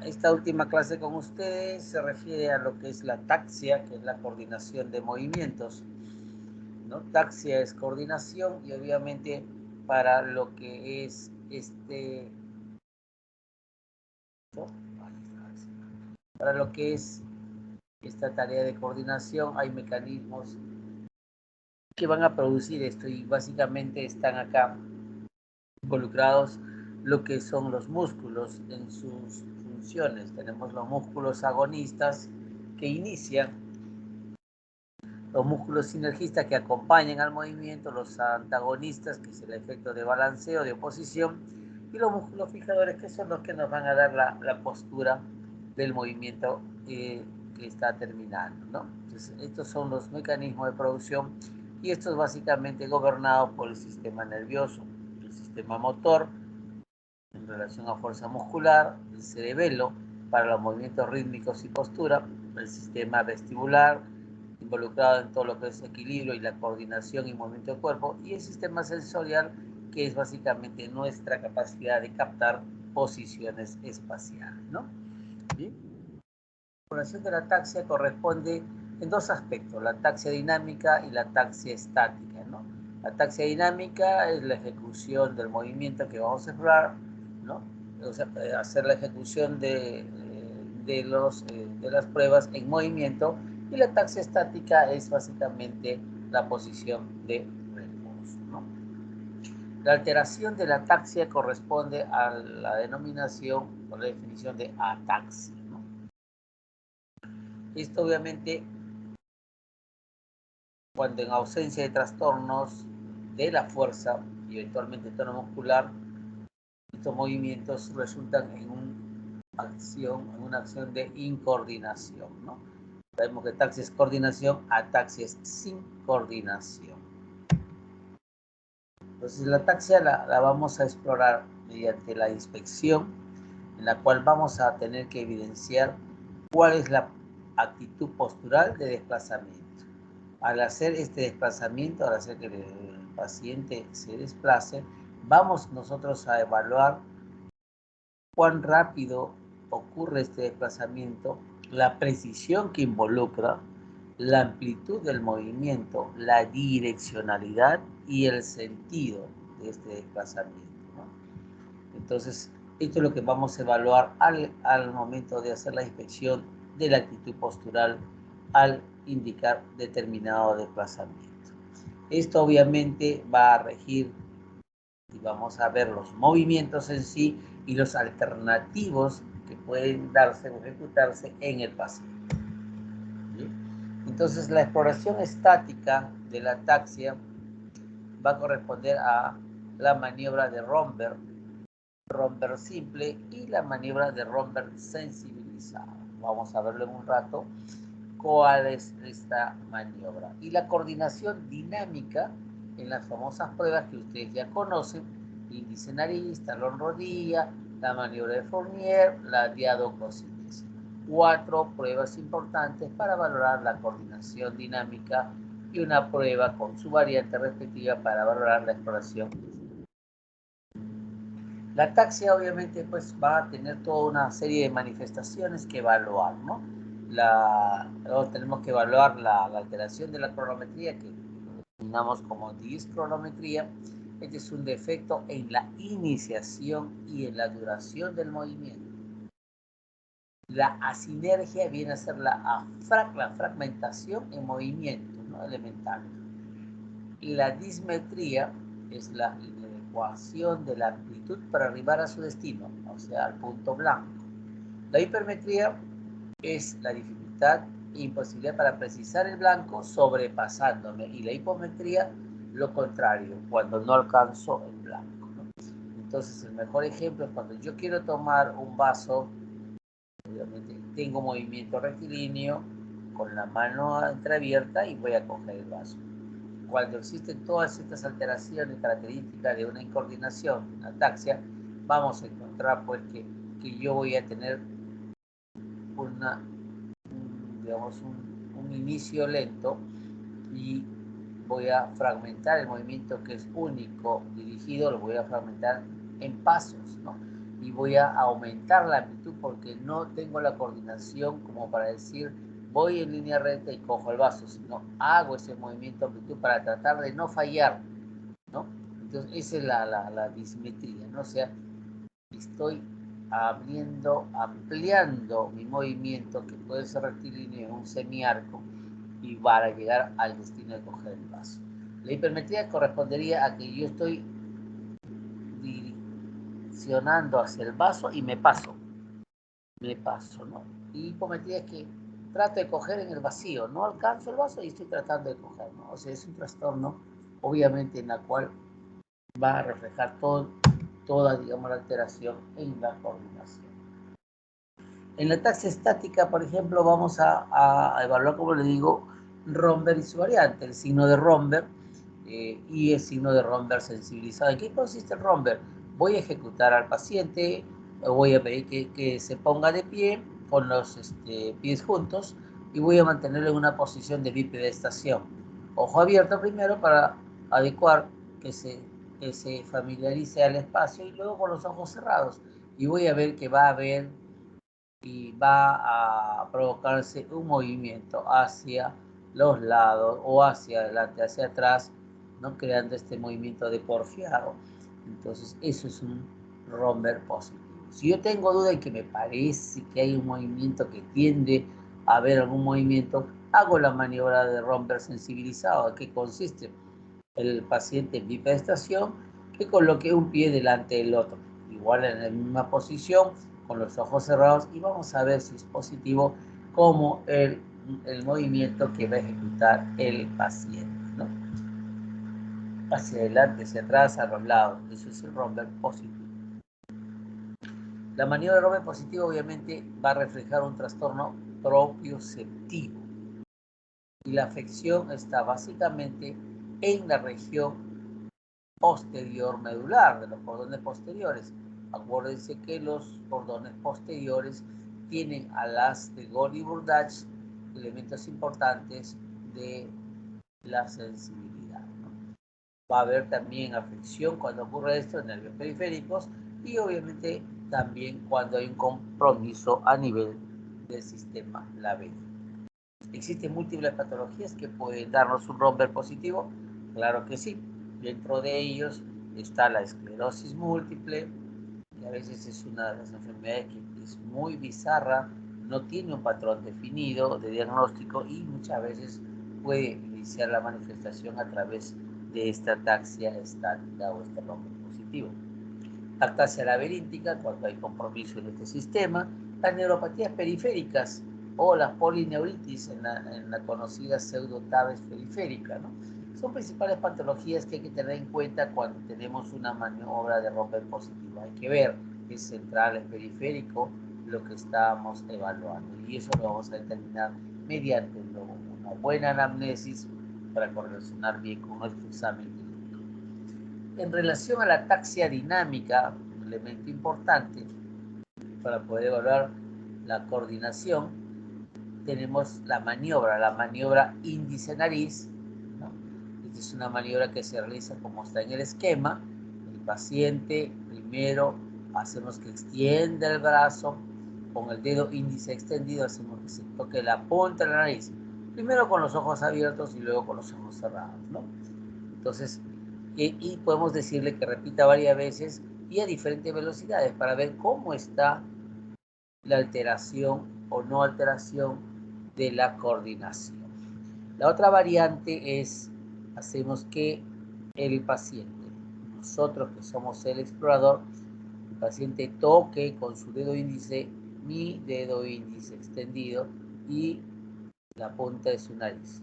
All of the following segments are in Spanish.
Esta última clase con ustedes se refiere a lo que es la taxia, que es la coordinación de movimientos, ¿no? Taxia es coordinación y obviamente para lo que es para lo que es esta tarea de coordinación hay mecanismos que van a producir esto y básicamente están acá involucrados lo que son los músculos en sus funciones. Tenemos los músculos agonistas que inician, los músculos sinergistas que acompañan al movimiento, los antagonistas, que es el efecto de balanceo, de oposición, y los músculos fijadores, que son los que nos van a dar la postura del movimiento que está terminando, ¿no? Entonces, estos son los mecanismos de producción y esto es básicamente gobernado por el sistema nervioso, el sistema motor, en relación a fuerza muscular, el cerebelo para los movimientos rítmicos y postura, el sistema vestibular, involucrado en todo lo que es equilibrio y la coordinación y movimiento del cuerpo, y el sistema sensorial, que es básicamente nuestra capacidad de captar posiciones espaciales, ¿no? Bien. La exploración de la taxia corresponde en dos aspectos, la taxia dinámica y la taxia estática, ¿no? La taxia dinámica es la ejecución del movimiento que vamos a explorar, ¿no? O sea, hacer la ejecución de las pruebas en movimiento, y la taxia estática es básicamente la posición de reposo, ¿no? La alteración de la taxia corresponde a la denominación o la definición de ataxia, ¿no? Esto obviamente cuando en ausencia de trastornos de la fuerza y eventualmente tono muscular, estos movimientos resultan en una acción de incoordinación, ¿no? Sabemos que taxia es coordinación, ataxia es sin coordinación. Entonces la taxia la vamos a explorar mediante la inspección, en la cual vamos a tener que evidenciar cuál es la actitud postural de desplazamiento. Al hacer este desplazamiento, al hacer que el paciente se desplace, vamos nosotros a evaluar cuán rápido ocurre este desplazamiento, la precisión que involucra, la amplitud del movimiento, la direccionalidad y el sentido de este desplazamiento, ¿no? Entonces, esto es lo que vamos a evaluar al momento de hacer la inspección de la actitud postural al indicar determinado desplazamiento. Esto obviamente va a regir y vamos a ver los movimientos en sí y los alternativos que pueden darse o ejecutarse en el paciente. ¿Sí? Entonces, la exploración estática de la ataxia va a corresponder a la maniobra de Romberg simple y la maniobra de Romberg sensibilizado. Vamos a verlo en un rato cuál es esta maniobra. Y la coordinación dinámica en las famosas pruebas que ustedes ya conocen, índice nariz, talón rodilla, la maniobra de Fournier, la diadococinesis. 4 pruebas importantes para valorar la coordinación dinámica y una prueba con su variante respectiva para valorar la exploración. La ataxia obviamente pues va a tener toda una serie de manifestaciones que evaluar, ¿no? Luego tenemos que evaluar la alteración de la cronometría, que denominamos como discronometría. Este es un defecto en la iniciación y en la duración del movimiento. La asinergia viene a ser la fragmentación en movimiento, ¿no? Elemental. Y la dismetría es la ecuación de la amplitud para arribar a su destino, o sea, al punto blanco. La hipermetría es la dificultad e imposibilidad para precisar el blanco sobrepasándome, y la hipometría lo contrario, cuando no alcanzo el blanco, ¿no? Entonces el mejor ejemplo es cuando yo quiero tomar un vaso, obviamente tengo movimiento rectilíneo con la mano entreabierta y voy a coger el vaso. Cuando existen todas estas alteraciones características de una incoordinación, una ataxia, vamos a encontrar pues que yo voy a tener un inicio lento y voy a fragmentar el movimiento que es único, dirigido, lo voy a fragmentar en pasos, ¿no? Y voy a aumentar la amplitud porque no tengo la coordinación como para decir voy en línea recta y cojo el vaso, sino hago ese movimiento de amplitud para tratar de no fallar, ¿no? Entonces esa es la disimetría, ¿no? O sea, estoy ampliando mi movimiento, que puede ser rectilíneo en un semiarco, y para llegar al destino de coger el vaso. La hipermetría correspondería a que yo estoy direccionando hacia el vaso y me paso, ¿no? Y hipometría es que trato de coger en el vacío, no alcanzo el vaso y estoy tratando de coger, ¿no? O sea, es un trastorno, obviamente, en la cual va a reflejar toda, digamos, la alteración en la coordinación. En la taxa estática, por ejemplo, vamos a evaluar, como le digo, Romberg y su variante, el signo de Romberg y el signo de Romberg sensibilizado. ¿En qué consiste el Romberg? Voy a ejecutar al paciente, voy a pedir que se ponga de pie con los pies juntos y voy a mantenerlo en una posición de bipedestación. Ojo abierto primero para adecuar que se familiarice al espacio y luego con los ojos cerrados. Y voy a ver que va a haber y va a provocarse un movimiento hacia los lados o hacia adelante, hacia atrás, ¿no? Creando este movimiento de porfiado. Entonces, eso es un Romberg positivo. Si yo tengo duda y que me parece que hay un movimiento que tiende a haber algún movimiento, hago la maniobra de Romberg sensibilizado. ¿Qué consiste? El paciente en bipedestación que coloque un pie delante del otro, igual en la misma posición, con los ojos cerrados, y vamos a ver si es positivo como el movimiento que va a ejecutar el paciente, ¿no? Hacia adelante, hacia atrás, a los lados. Eso es el Romberg positivo. La maniobra de Romberg positivo obviamente va a reflejar un trastorno propioceptivo. Y la afección está básicamente en la región posterior medular, de los cordones posteriores. Acuérdense que los cordones posteriores tienen a las de Goldie-Burdach, elementos importantes de la sensibilidad, ¿no? Va a haber también afección cuando ocurre esto en nervios periféricos y obviamente también cuando hay un compromiso a nivel del sistema labio. ¿Existen múltiples patologías que pueden darnos un Romberg positivo? Claro que sí. Dentro de ellos está la esclerosis múltiple, que a veces es una de las enfermedades que es muy bizarra, no tiene un patrón definido de diagnóstico y muchas veces puede iniciar la manifestación a través de esta ataxia estática o este Romberg positivo. Ataxia laberíntica, cuando hay compromiso en este sistema. Las neuropatías periféricas o la polineuritis en la conocida pseudotabes periférica, ¿no? Son principales patologías que hay que tener en cuenta cuando tenemos una maniobra de Romberg positivo. Hay que ver que es central, es periférico, lo que estamos evaluando. Y eso lo vamos a determinar mediante una buena anamnesis para correlacionar bien con nuestro examen clínico. En relación a la ataxia dinámica, un elemento importante para poder evaluar la coordinación, tenemos la maniobra índice-nariz, ¿no? Esta es una maniobra que se realiza como está en el esquema. El paciente primero hacemos que extienda el brazo, con el dedo índice extendido hacemos que se toque la punta de la nariz, primero con los ojos abiertos y luego con los ojos cerrados, ¿no? Entonces, y podemos decirle que repita varias veces y a diferentes velocidades para ver cómo está la alteración o no alteración de la coordinación. La otra variante es, hacemos que el paciente, nosotros que somos el explorador, el paciente toque con su dedo índice, mi dedo índice extendido y la punta de su nariz,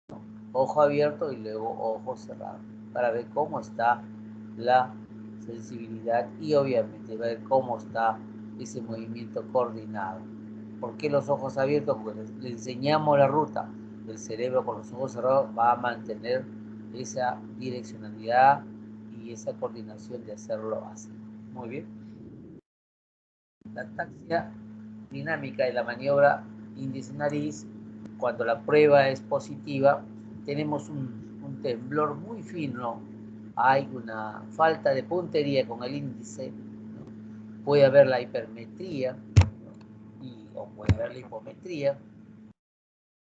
¿no? Ojo abierto y luego ojo cerrado, para ver cómo está la sensibilidad y obviamente ver cómo está ese movimiento coordinado. ¿Por qué los ojos abiertos? Porque le enseñamos la ruta. El cerebro con los ojos cerrados va a mantener esa direccionalidad y esa coordinación de hacerlo así. Muy bien. La ataxia dinámica de la maniobra índice-nariz, cuando la prueba es positiva, tenemos un temblor muy fino, hay una falta de puntería con el índice, ¿no? puede haber la hipermetría, o puede haber la hipometría,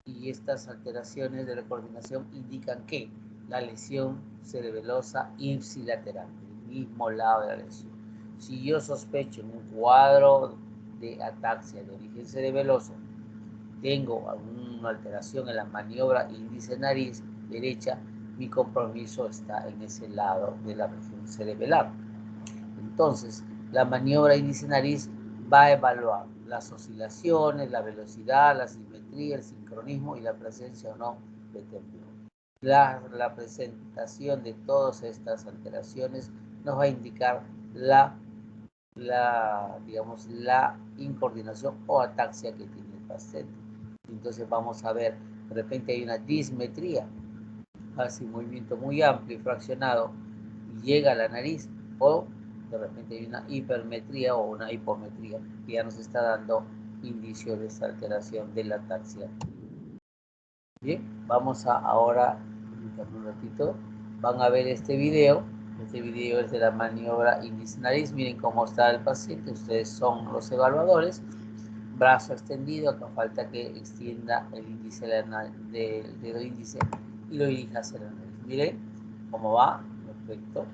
y estas alteraciones de la coordinación indican que la lesión cerebelosa ipsilateral, el mismo lado de la lesión. Si yo sospecho en un cuadro de ataxia de origen cerebeloso, tengo alguna alteración en la maniobra índice-nariz derecha, mi compromiso está en ese lado de la región cerebelar. Entonces, la maniobra índice-nariz va a evaluar las oscilaciones, la velocidad, la simetría, el sincronismo y la presencia o no de temblor. La presentación de todas estas alteraciones nos va a indicar digamos, la incoordinación o ataxia que tiene el paciente. Entonces vamos a ver, de repente hay una dismetría, hace un movimiento muy amplio y fraccionado y llega a la nariz, o de repente hay una hipermetría o una hipometría que ya nos está dando indicio de esta alteración de la ataxia. Bien, vamos a ahora, un ratito, van a ver este video es de la maniobra índice-nariz. Miren cómo está el paciente, ustedes son los evaluadores. Brazo extendido, acá falta que extienda el índice del dedo índice y lo dirija hacia la nariz. Miren cómo va, perfecto.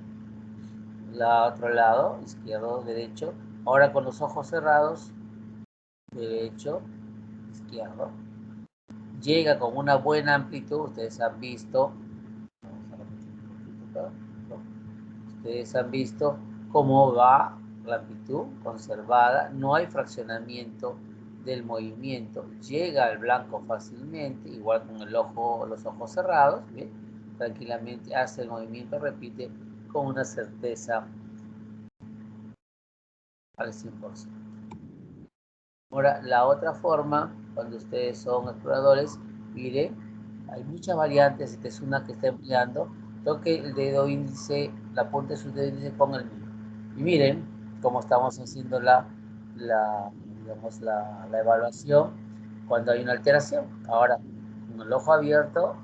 La otro lado, izquierdo, derecho. Ahora con los ojos cerrados, derecho, izquierdo. Llega con una buena amplitud, ustedes han visto. Vamos a repetir un poquito acá. Ustedes han visto cómo va la amplitud conservada, no hay fraccionamiento del movimiento, llega al blanco fácilmente, igual con el ojo, los ojos cerrados, ¿bien? Tranquilamente hace el movimiento, repite con una certeza al 100%. Ahora, la otra forma, cuando ustedes son exploradores, miren, hay muchas variantes, esta es una que está empleando, toque el dedo índice, la punta de su dedo índice con el mío. Y miren cómo estamos haciendo digamos, la evaluación cuando hay una alteración. Ahora, con el ojo abierto,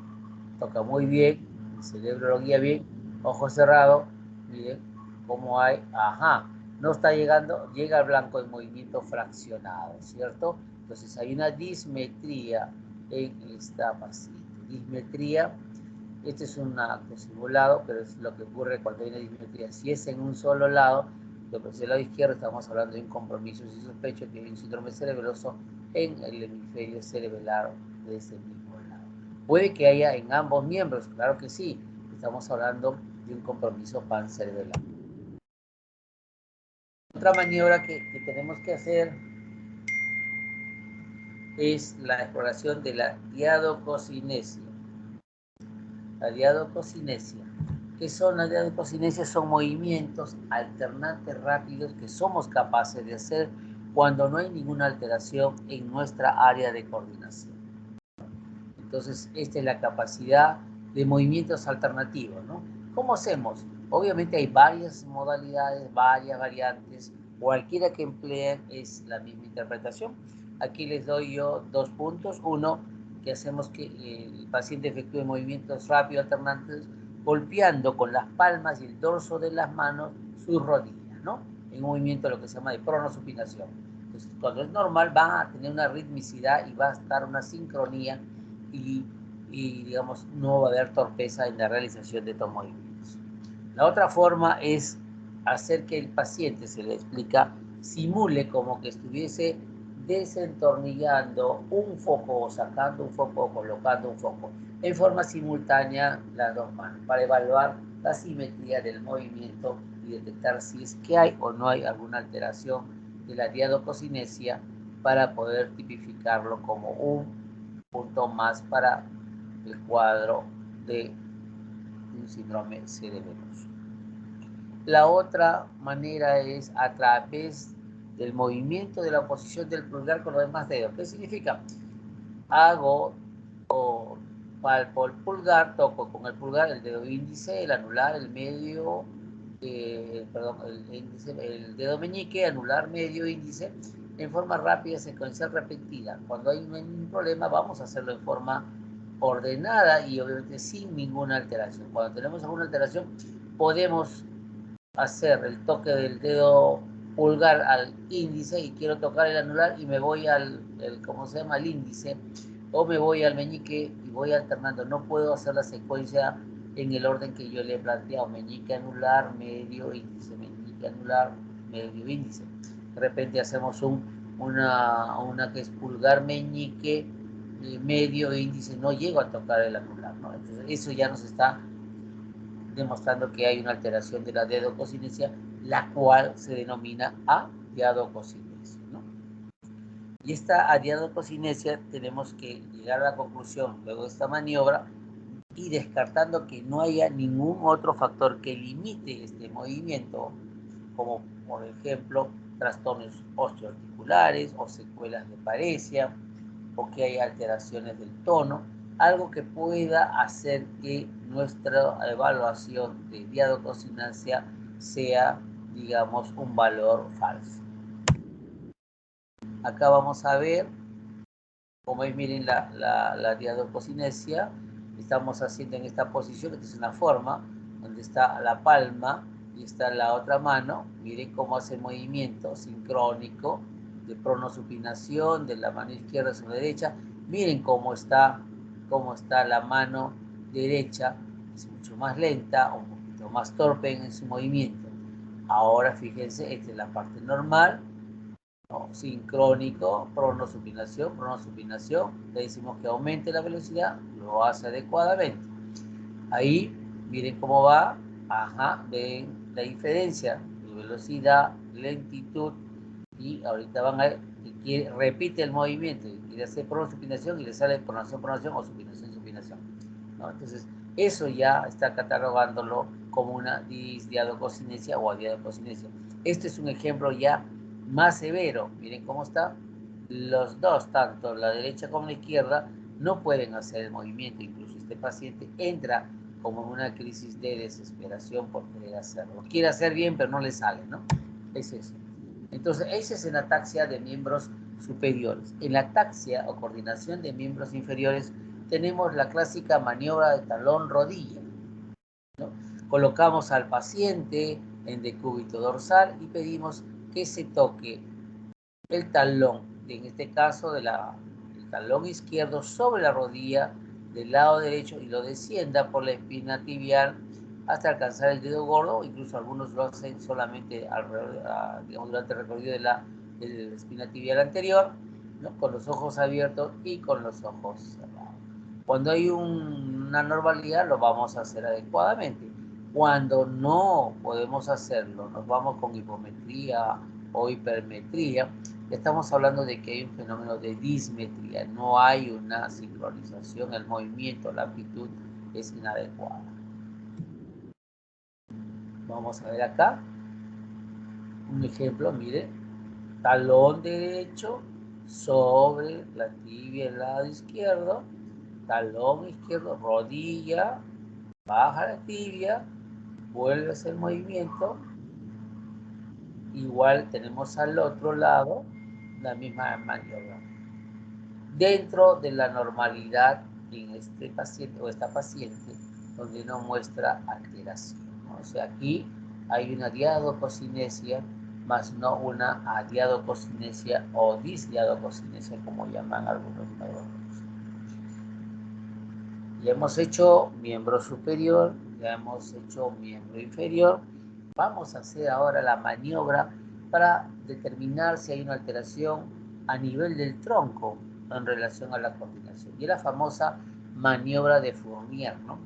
toca muy bien, el cerebro lo guía bien, ojo cerrado, miren cómo hay, ajá, no está llegando, llega al blanco en movimiento fraccionado, ¿cierto? Entonces hay una dismetría en esta paciente. Dismetría, este es un acto simulado, pero es lo que ocurre cuando hay una dismetría. Si es en un solo lado, lo que es el lado izquierdo, estamos hablando de un compromiso. Si sospecho que hay un síndrome cerebeloso en el hemisferio cerebelar de ese mismo lado. Puede que haya en ambos miembros, claro que sí. Estamos hablando de un compromiso pancerebelar. Otra maniobra que tenemos que hacer es la exploración de la diadococinesia. La diadococinesia. ¿Qué son las diadococinesias? Son movimientos alternantes rápidos que somos capaces de hacer cuando no hay ninguna alteración en nuestra área de coordinación. Entonces, esta es la capacidad de movimientos alternativos, ¿no? ¿Cómo hacemos? Obviamente hay varias modalidades, varias variantes, cualquiera que empleen es la misma interpretación. Aquí les doy yo 2 puntos. Uno, que hacemos que el paciente efectúe movimientos rápidos alternantes golpeando con las palmas y el dorso de las manos sus rodillas, ¿no? En un movimiento lo que se llama de pronosupinación. Entonces, cuando es normal va a tener una ritmicidad y va a estar una sincronía y digamos, no va a haber torpeza en la realización de estos movimientos. La otra forma es hacer que el paciente, se le explica, simule como que estuviese desentornillando un foco o sacando un foco o colocando un foco en forma simultánea las dos manos para evaluar la simetría del movimiento y detectar si es que hay o no hay alguna alteración de la diadococinesia para poder tipificarlo como un punto más para el cuadro de un síndrome cerebeloso. La otra manera es a través del movimiento de la posición del pulgar con los demás dedos. ¿Qué significa? Hago o palpo el pulgar, toco con el pulgar el dedo índice, el anular, el medio, el dedo meñique, anular, medio, índice, en forma rápida, secuencial, repetida. Cuando hay un problema, vamos a hacerlo en forma ordenada y obviamente sin ninguna alteración. Cuando tenemos alguna alteración, podemos hacer el toque del dedo pulgar al índice y quiero tocar el anular y me voy ¿cómo se llama? Al índice, o me voy al meñique y voy alternando. No puedo hacer la secuencia en el orden que yo le he planteado: meñique, anular, medio, índice, meñique, anular, medio, índice. De repente hacemos una que es pulgar, meñique, medio, índice. No llego a tocar el anular, ¿no? Entonces eso ya nos está demostrando que hay una alteración de la diadococinesia, la cual se denomina adiadococinesia, ¿no? Y esta adiadococinesia tenemos que llegar a la conclusión luego de esta maniobra, y descartando que no haya ningún otro factor que limite este movimiento, como por ejemplo trastornos osteoarticulares o secuelas de paresia, o que haya alteraciones del tono, algo que pueda hacer que nuestra evaluación de diadococinesia sea, digamos, un valor falso. Acá vamos a ver, como es, miren, la diadococinesia. Estamos haciendo en esta posición, esta es una forma donde está la palma y está la otra mano. Miren cómo hace movimiento sincrónico de pronosupinación de la mano izquierda sobre la derecha. Miren cómo está la mano derecha, es mucho más lenta, un poquito más torpe en su movimiento. Ahora fíjense, esta es la parte normal, ¿no? Sincrónico, pronosupinación, le decimos que aumente la velocidad, lo hace adecuadamente. Ahí, miren cómo va, ven la diferencia de velocidad, lentitud, y ahorita van a ver que repite el movimiento, quiere hacer pronosupinación y le sale pronación o supinación, ¿no? Entonces, eso ya está catalogándolo como una disdiadococinesia o adiadococinesia. Este es un ejemplo ya más severo. Miren cómo está. Los dos, tanto la derecha como la izquierda, no pueden hacer el movimiento. Incluso este paciente entra como en una crisis de desesperación por querer hacerlo. Quiere hacer bien, pero no le sale, ¿no? Es eso. Entonces, esa es en ataxia de miembros superiores. En la ataxia o coordinación de miembros inferiores tenemos la clásica maniobra de talón-rodilla, ¿no? Colocamos al paciente en decúbito dorsal y pedimos que se toque el talón, en este caso el talón izquierdo, sobre la rodilla del lado derecho, y lo descienda por la espina tibial hasta alcanzar el dedo gordo. Incluso algunos lo hacen solamente digamos, durante el recorrido de la espina tibial anterior, ¿no? Con los ojos abiertos y con los ojos cerrados. Cuando hay una normalidad, lo vamos a hacer adecuadamente. Cuando no podemos hacerlo, nos vamos con hipometría o hipermetría, estamos hablando de que hay un fenómeno de dismetría, no hay una sincronización, el movimiento, la amplitud es inadecuada. Vamos a ver acá un ejemplo, mire, talón derecho sobre la tibia del lado izquierdo, talón izquierdo, rodilla, baja la tibia, vuelve a hacer movimiento. Igual tenemos al otro lado la misma maniobra, dentro de la normalidad en este paciente o esta paciente, donde no muestra alteración, ¿no? O sea, aquí hay una diadococinesia, más no una adiadococinesia o disdiadococinesia, como llaman algunos neurólogos. Ya hemos hecho miembro superior, ya hemos hecho miembro inferior. Vamos a hacer ahora la maniobra para determinar si hay una alteración a nivel del tronco en relación a la coordinación. Y es la famosa maniobra de Fournier, ¿no?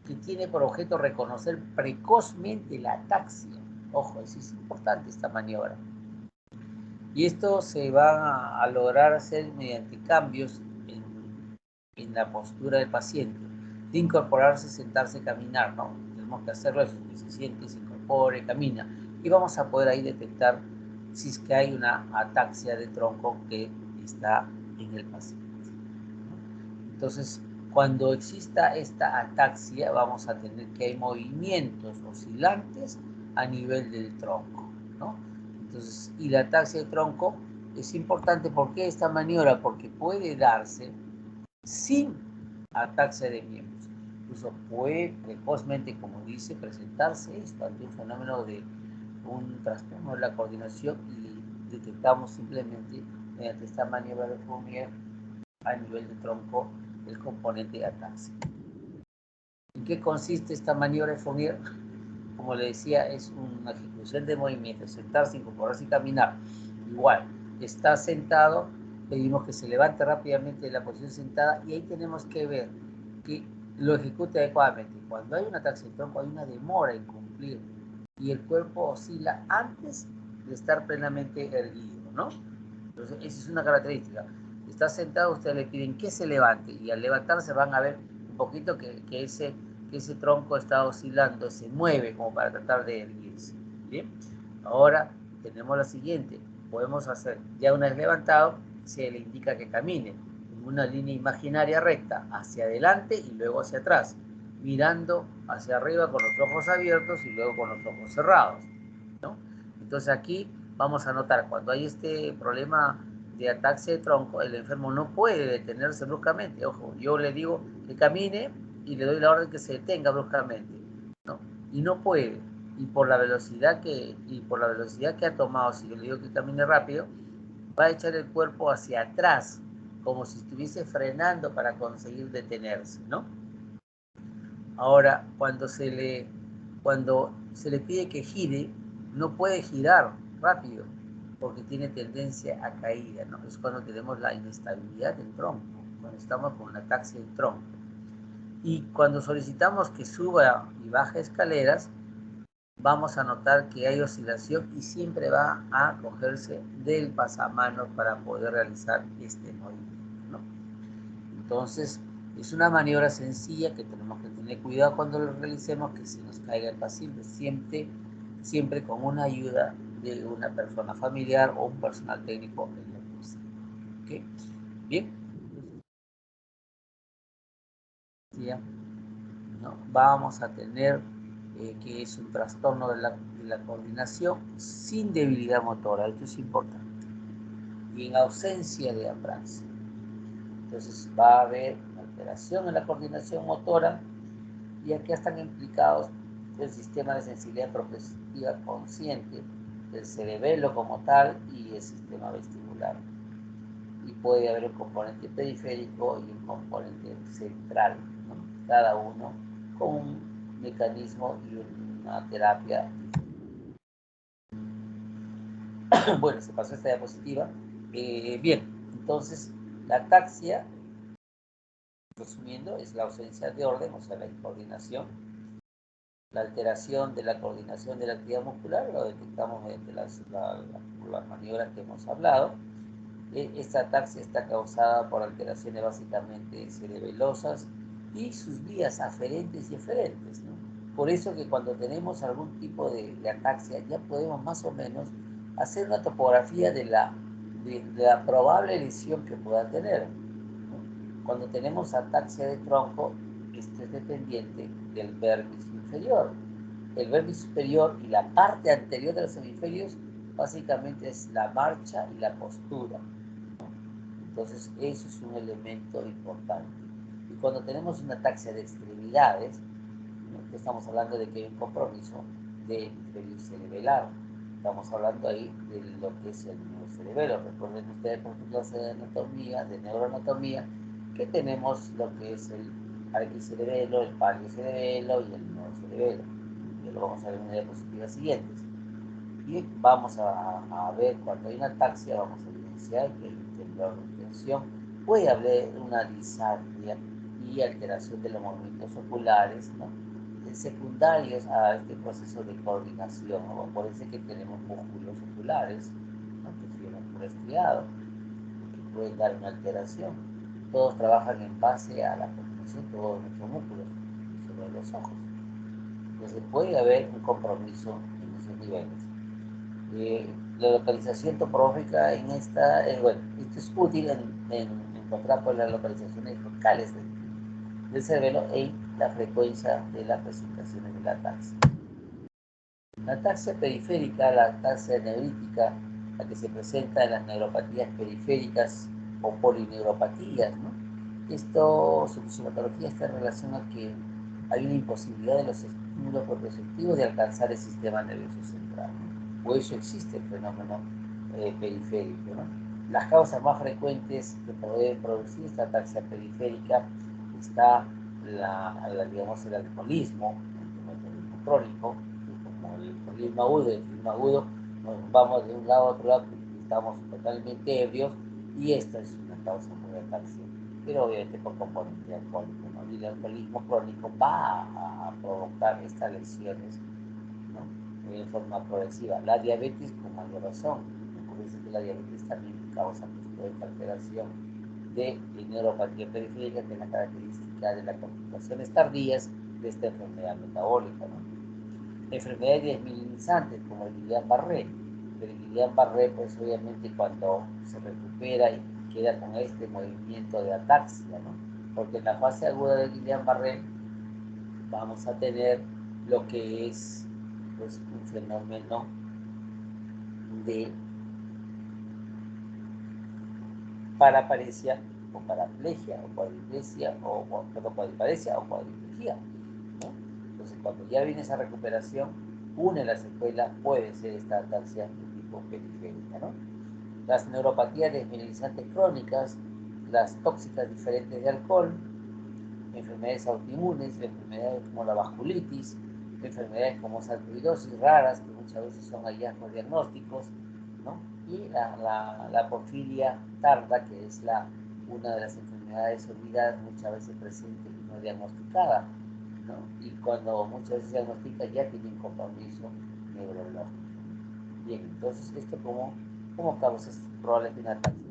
Que tiene por objeto reconocer precozmente la ataxia. Ojo, es importante esta maniobra. Y esto se va a lograr hacer mediante cambios en la postura del paciente, de incorporarse, sentarse, caminar, ¿no? Tenemos que hacerlo eso, que se siente, se incorpore, camina, y vamos a poder ahí detectar si es que hay una ataxia de tronco que está en el paciente. Entonces, cuando exista esta ataxia, vamos a tener que hay movimientos oscilantes a nivel del tronco, ¿no? Entonces, y la ataxia de tronco es importante. ¿Por qué esta maniobra? Porque puede darse sin ataxia de miembros. Incluso puede precozmente, como dice, presentarse esto ante un fenómeno de un trastorno de la coordinación y detectamos simplemente mediante esta maniobra de Fournier a nivel de tronco el componente de ataxia. ¿En qué consiste esta maniobra de Fournier? Como le decía, es una ejecución de movimientos, sentarse, incorporarse y caminar. Igual, está sentado, pedimos que se levante rápidamente de la posición sentada y ahí tenemos que ver que lo ejecute adecuadamente. Cuando hay un ataque de tronco hay una demora en cumplir y el cuerpo oscila antes de estar plenamente erguido, ¿no? Entonces, esa es una característica. Está sentado, ustedes le piden que se levante y al levantarse van a ver un poquito que ese tronco está oscilando, se mueve como para tratar de erguirse. ¿Bien? Ahora tenemos la siguiente. Podemos hacer, ya una vez levantado, se le indica que camine en una línea imaginaria recta hacia adelante y luego hacia atrás, mirando hacia arriba con los ojos abiertos y luego con los ojos cerrados, ¿no? Entonces aquí vamos a notar, cuando hay este problema de ataxia de tronco, el enfermo no puede detenerse bruscamente. Ojo, yo le digo que camine y le doy la orden que se detenga bruscamente, ¿no? Y no puede. Y por la velocidad que ha tomado, si yo le digo que camine rápido, va a echar el cuerpo hacia atrás, como si estuviese frenando para conseguir detenerse, ¿no? Ahora, cuando se le pide que gire, no puede girar rápido, porque tiene tendencia a caída, ¿no? Es cuando tenemos la inestabilidad del tronco, cuando estamos con una ataxia del tronco. Y cuando solicitamos que suba y baje escaleras, vamos a notar que hay oscilación y siempre va a cogerse del pasamanos para poder realizar este movimiento, ¿no? Entonces, es una maniobra sencilla que tenemos que tener cuidado cuando lo realicemos, que se nos caiga el paciente, siempre con una ayuda de una persona familiar o un personal técnico en la cosa. ¿Okay? Bien. ¿Ya? ¿No? Vamos a tener que es un trastorno de la coordinación sin debilidad motora, esto es importante, y en ausencia de apraxia. Entonces va a haber alteración en la coordinación motora y aquí están implicados el sistema de sensibilidad progresiva consciente, el cerebelo como tal y el sistema vestibular. Y puede haber un componente periférico y un componente central, ¿no? Cada uno con un mecanismo y una terapia. Bueno, se pasó esta diapositiva. Bien, entonces la ataxia, resumiendo, es la ausencia de orden, o sea, la incoordinación. La alteración de la coordinación de la actividad muscular lo detectamos mediante las maniobras que hemos hablado. Esta ataxia está causada por alteraciones básicamente cerebelosas y sus vías aferentes y eferentes, ¿no? Por eso que cuando tenemos algún tipo de ataxia ya podemos más o menos hacer una topografía de la probable lesión que pueda tener, ¿no? Cuando tenemos ataxia de tronco, esto es dependiente del vértice inferior. El vértice superior y la parte anterior de los hemisferios básicamente es la marcha y la postura. Entonces, eso es un elemento importante. Y cuando tenemos una ataxia de extremidades, ¿no? Estamos hablando de que hay un compromiso de inferior cerebelar. Estamos hablando ahí de lo que es el neurocerebelo. Recuerden ustedes por su clase de anatomía, de neuroanatomía, que tenemos lo que es el arquicerebelo, el paliocerebelo y el neurocerebelo. Ya lo vamos a ver en las diapositivas siguientes. Y vamos a ver cuando hay una ataxia, vamos a evidenciar que hay un temblor de tensión, puede haber una disartria y alteración de los movimientos oculares, ¿no? Secundarios a este proceso de coordinación, ¿no? Por eso es que tenemos músculos oculares, ¿no? Que tienen un resfriado, que pueden dar una alteración. Todos trabajan en base a la coordinación, todos nuestros músculos, sobre los ojos. Entonces puede haber un compromiso en esos niveles. La localización topográfica en esta, bueno, esto es útil en encontrar pues, las localizaciones locales del cerebelo y la frecuencia de las presentaciones de la ataxia. La ataxia periférica, la ataxia neurítica, la que se presenta en las neuropatías periféricas o polineuropatías, ¿no? Su sintomatología está en relación a que hay una imposibilidad de los estímulos propioceptivos de alcanzar el sistema nervioso central. por eso existe el fenómeno periférico, ¿no? Las causas más frecuentes que pueden producir esta ataxia periférica está digamos, el alcoholismo crónico, como el alcoholismo agudo, el alcoholismo agudo, nos vamos de un lado a otro lado, estamos totalmente ebrios, y esta es una causa muy ataxia, pero obviamente por componente alcohólico, ¿no? Y el alcoholismo crónico va a provocar estas lesiones, ¿no? En forma progresiva. La diabetes con mayor razón, ocurre que la diabetes también causa esta alteración de neuropatía periférica, que es la característica de las complicaciones tardías de esta enfermedad metabólica, ¿no? Enfermedades desmilinizantes como el Guillain-Barré. El Guillain-Barré, pues obviamente cuando se recupera y queda con este movimiento de ataxia, ¿no? Porque en la fase aguda del Guillain-Barré vamos a tener lo que es, pues, un fenómeno de paraparesia o paraplegia o cuadriplegia o cuadriparesia o cuadriplegia, ¿no? Entonces, cuando ya viene esa recuperación, una de las secuelas puede ser esta ataxia de tipo periférica, ¿no? Las neuropatías desmineralizantes crónicas, las tóxicas diferentes de alcohol, enfermedades autoinmunes, enfermedades como la vasculitis, enfermedades como sarcoidosis raras, que muchas veces son hallazgos diagnósticos, ¿no? Y la porfiria tarda, que es una de las enfermedades olvidadas, muchas veces presente y no diagnosticada, ¿no? Y cuando muchas veces se diagnostica ya tiene un compromiso neurológico. Bien, entonces, ¿esto cómo causa probablemente una ataxia?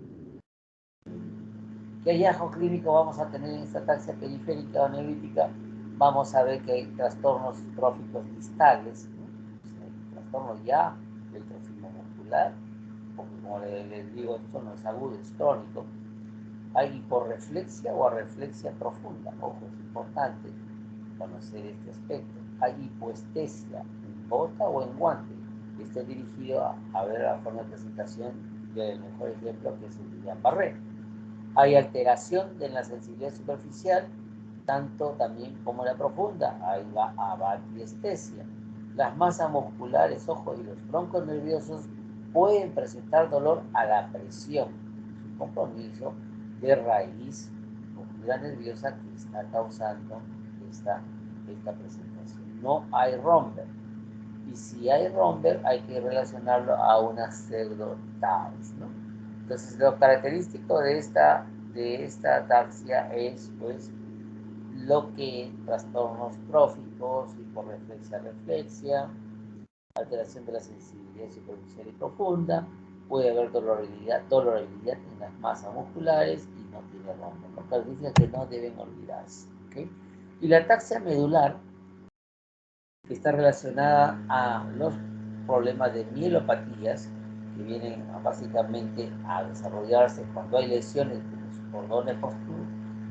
¿Qué hallazgo clínico vamos a tener en esta ataxia periférica o neolítica? Vamos a ver que hay trastornos tróficos distales, ¿no? O sea, hay trastornos ya del trofismo muscular, porque como les digo, esto no es agudo, es crónico. Hay hiporreflexia o arreflexia profunda. Ojo, es importante conocer este aspecto. Hay hipoestesia en bota o en guante. Está dirigido a ver la forma de presentación del mejor ejemplo, que es el Guillain-Barré. Hay alteración de la sensibilidad superficial, tanto también como la profunda. Ahí va abatiestesia. Las masas musculares, ojos y los broncos nerviosos pueden presentar dolor a la presión. Es un compromiso de raíz muscular nerviosa que está causando esta presentación. No hay romper. Y si hay romper, hay que relacionarlo a una pseudotaxia, ¿no? Entonces, lo característico de esta ataxia es, pues, lo que trastornos tróficos, hiporreflexia, reflexia, alteración de la sensibilidad superficial y profunda, puede haber dolorabilidad en las masas musculares y no tiene rombo. Lo características que no deben olvidarse, ¿okay? Y la ataxia medular, que está relacionada a los problemas de mielopatías, que vienen básicamente a desarrollarse cuando hay lesiones de los cordones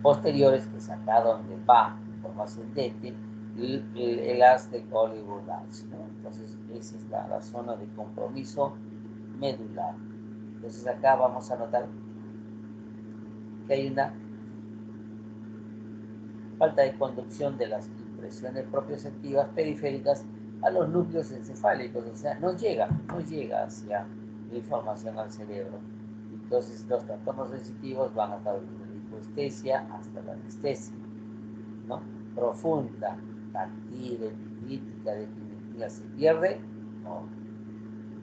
posteriores, que es acá donde va de forma ascendente el haz de Collie-Burdach, ¿no? Entonces, esa es la zona de compromiso medular. Entonces, acá vamos a notar que hay una falta de conducción de las impresiones propioceptivas periféricas a los núcleos encefálicos, o sea, no llega hacia la información al cerebro. Entonces, los trastornos sensitivos van a estar desde la hipoestesia hasta la anestesia, ¿no? Profunda, táctil, epicrítica, definitiva, se pierde, ¿no?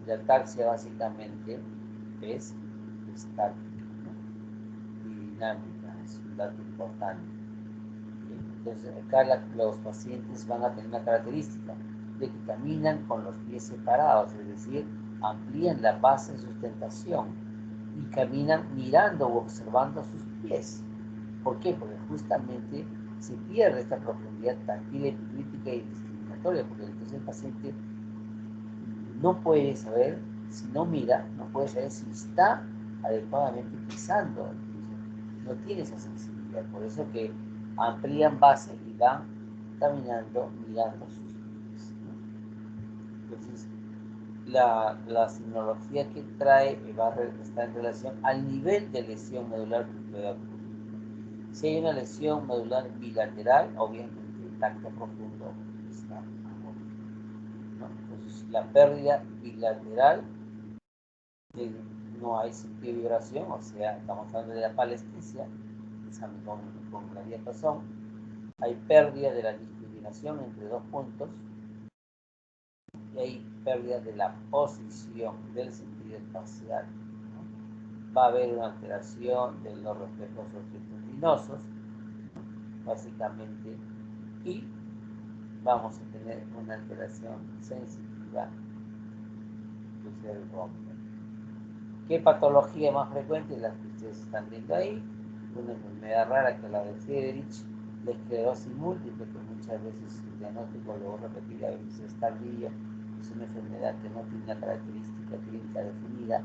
La ataxia básicamente es estática, ¿no? Y dinámica, es un dato importante. Entonces, acá los pacientes van a tener una característica de que caminan con los pies separados, es decir, amplían la base de sustentación y caminan mirando o observando sus pies. ¿Por qué? Porque justamente se pierde esta profundidad táctil, epicrítica y discriminatoria, porque entonces el paciente no puede saber, si no mira, no puede saber si está adecuadamente pisando, no tiene esa sensibilidad, por eso que amplían base y van caminando mirando sus pies, ¿no? Entonces, la sinología que trae está en relación al nivel de lesión medular que pueda ocurrir. Si hay una lesión medular bilateral, obviamente el tacto profundo está amorfo. ¿no? Entonces, la pérdida bilateral, de, no hay vibración, o sea, estamos hablando de la palestia, con la diapasón, hay pérdida de la discriminación entre dos puntos y hay pérdida de la posición del sentido espacial, ¿no? Va a haber una alteración de los reflejos luminosos, básicamente, y vamos a tener una alteración sensitiva del romper. ¿Qué patología más frecuente? Las que ustedes están viendo ahí, una enfermedad rara que es la de Friedrich, la esclerosis múltiple, que muchas veces el diagnóstico, luego repetir, a veces es tardío, es una enfermedad que no tiene una característica clínica definida,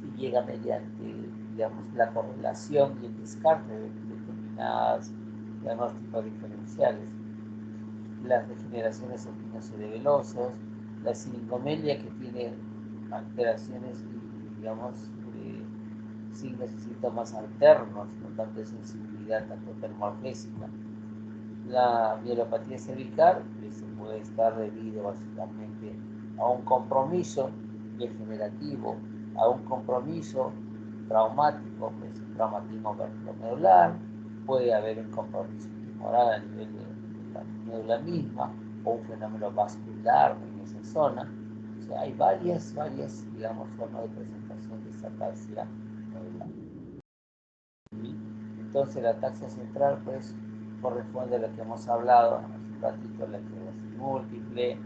y llega mediante, digamos, la correlación y el descarte de determinadas diagnósticos diferenciales. Las degeneraciones espinocerebelosos, la siningomelia, que tiene alteraciones y, digamos, signos y síntomas alternos, no tanto de sensibilidad, tanto termogésica. La mielopatía cervical, que se puede estar debido básicamente a un compromiso degenerativo, a un compromiso traumático, pues el traumatismo vertebromedular, puede haber un compromiso tumoral a nivel de la médula misma, o un fenómeno vascular en esa zona. O sea, hay varias, digamos, formas de presentación de esta ataxia medular. Entonces la ataxia central, pues, corresponde a lo que hemos hablado hace un ratito, la esclerosis múltiple,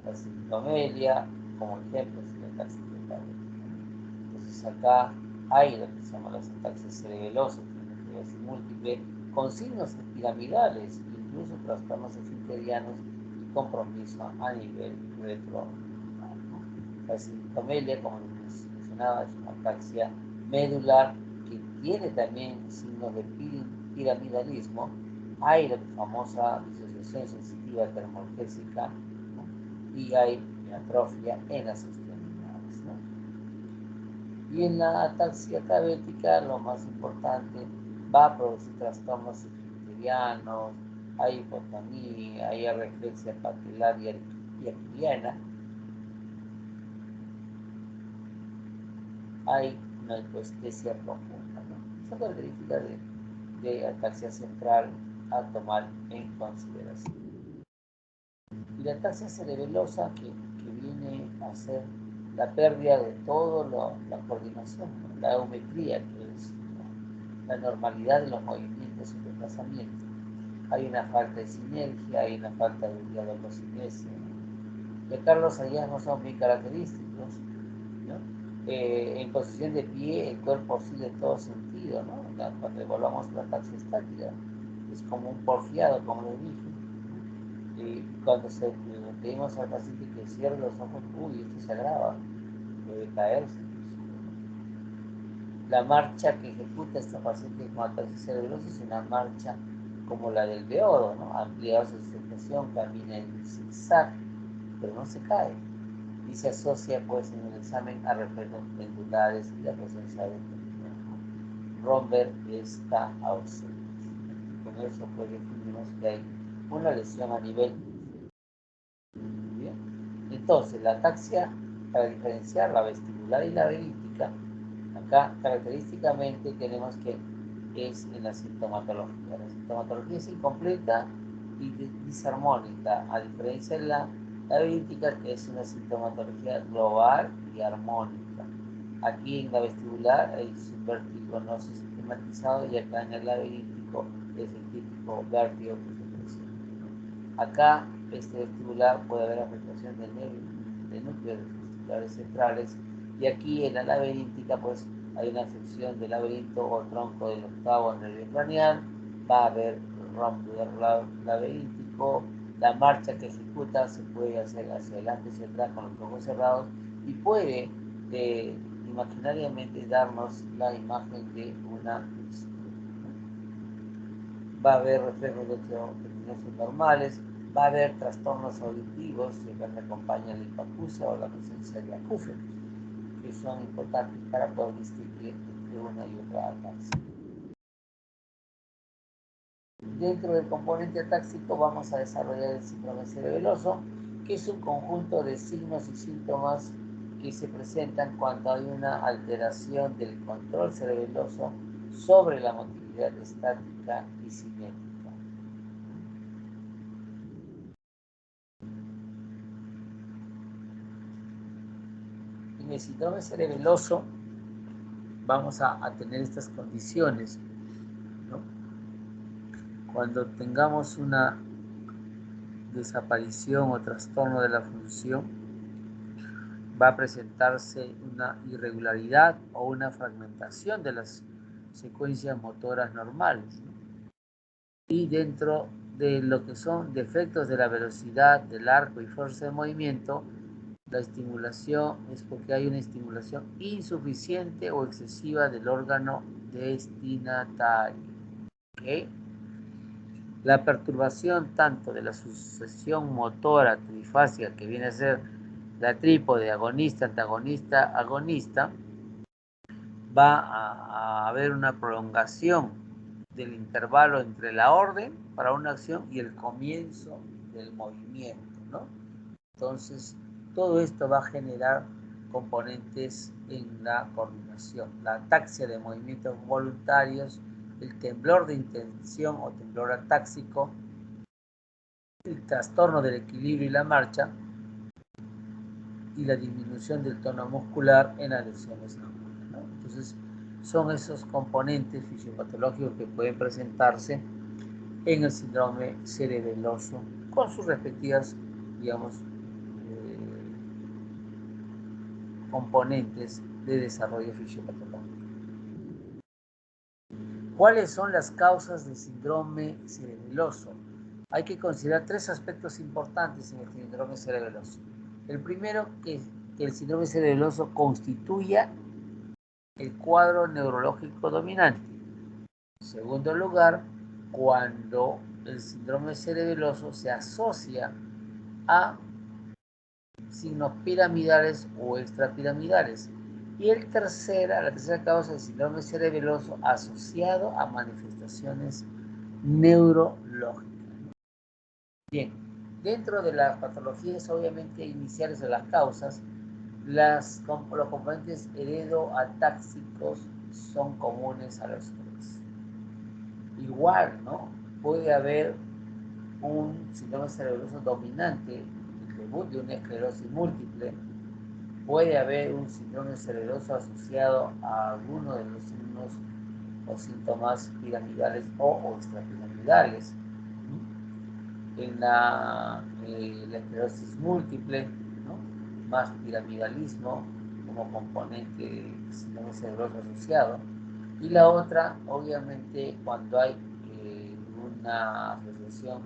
la sintomelia, como ejemplos de la ataxia central. Entonces acá hay lo que se llama las ataxias cerebelosas, la esclerosis múltiple, con signos piramidales, incluso trastornos esfinterianos y compromiso a nivel retro. La sintomelia, como les mencionaba, es una ataxia medular que tiene también signos de piramidalismo. Hay la famosa disociación sensitiva termogésica, ¿no? Y hay atrofia en las extremidades, ¿no? Y en la ataxia cavética, lo más importante, va a producir trastornos esfinterianos, hay hipotonía, hay reflexia papilar y aquidiana, hay una hipoestesia profunda, ¿no? Esa característica de ataxia central a tomar en consideración. Y la ataxia cerebelosa, que viene a ser la pérdida de toda la coordinación, ¿no? La eumetría, que es, ¿no?, la normalidad de los movimientos y desplazamientos. Hay una falta de sinergia, hay una falta de dialogocinesia, ¿no? Y acá los hallazgos son bien característicos, ¿no? En posición de pie, el cuerpo oscila en todo sentido, ¿no? Cuando evaluamos la ataxia estática, es como un porfiado, como les dije. Cuando le pedimos al paciente que cierre los ojos, uy, esto se agrava, puede caerse. La marcha que ejecuta esta paciente con ataxia cerebrosa es una marcha como la del beodo, ¿no? Ampliada su sustentación, camina en zigzag, pero no se cae. Y se asocia, pues, en el examen a reflejos pendulares y la presencia de Romberg está ausente. Con eso, pues, definimos que hay una lesión a nivel. Bien. Entonces, la ataxia, para diferenciar la vestibular y la verídica, acá característicamente tenemos que es en la sintomatología. La sintomatología es incompleta y disarmónica, a diferencia de la verídica, que es una sintomatología global y armónica. Aquí en la vestibular hay un vértigo no sistematizado y acá en el laberítico es el típico vértigo que se presenta. Acá este vestibular puede haber afectación de núcleos vesticulares centrales y aquí en la laberíntica, pues, hay una afección del laberinto o tronco del octavo nervio craneal, va a haber romper laberíntico, la marcha que ejecuta se puede hacer hacia adelante y hacia atrás con los ojos cerrados y puede imaginariamente darnos la imagen de una. Va a haber reflejos luminosos normales, va a haber trastornos auditivos que acompañan la hipacusia o la presencia de acúfenos, que son importantes para poder distinguir entre una y otra ataxia. Dentro del componente atáxico vamos a desarrollar el síndrome cerebeloso, que es un conjunto de signos y síntomas que se presentan cuando hay una alteración del control cerebeloso sobre la motilidad estática y cinética. En el síndrome cerebeloso vamos a tener estas condiciones, ¿no? Cuando tengamos una desaparición o trastorno de la función, va a presentarse una irregularidad o una fragmentación de las secuencias motoras normales, ¿no? Y dentro de lo que son defectos de la velocidad, del arco y fuerza de movimiento, la estimulación es porque hay una estimulación insuficiente o excesiva del órgano destinatario. ¿Okay? La perturbación tanto de la sucesión motora trifásica, que viene a ser la trípode agonista, antagonista, agonista, va a haber una prolongación del intervalo entre la orden para una acción y el comienzo del movimiento, ¿no? Entonces, todo esto va a generar componentes en la coordinación, la ataxia de movimientos voluntarios, el temblor de intención o temblor atáxico, el trastorno del equilibrio y la marcha y la disminución del tono muscular en las lesiones agudas, ¿no? Entonces, son esos componentes fisiopatológicos que pueden presentarse en el síndrome cerebeloso con sus respectivas, digamos, componentes de desarrollo fisiopatológico. ¿Cuáles son las causas del síndrome cerebeloso? Hay que considerar tres aspectos importantes en el síndrome cerebeloso. El primero, que el síndrome cerebeloso constituya el cuadro neurológico dominante. En segundo lugar, cuando el síndrome cerebeloso se asocia a signos piramidales o extrapiramidales. Y la tercera causa del síndrome cerebeloso asociado a manifestaciones neurológicas. Bien, dentro de las patologías obviamente iniciales de las causas, los componentes heredoatáxicos son comunes a los tres. Igual, ¿no? Puede haber un síndrome cerebeloso dominante, el debut de una esclerosis múltiple, puede haber un síndrome cerebeloso asociado a alguno de los signos o síntomas piramidales o extrapiramidales. En la esclerosis múltiple, ¿no? Más piramidalismo como componente de síndrome cerebroso asociado. Y la otra, obviamente, cuando hay una asociación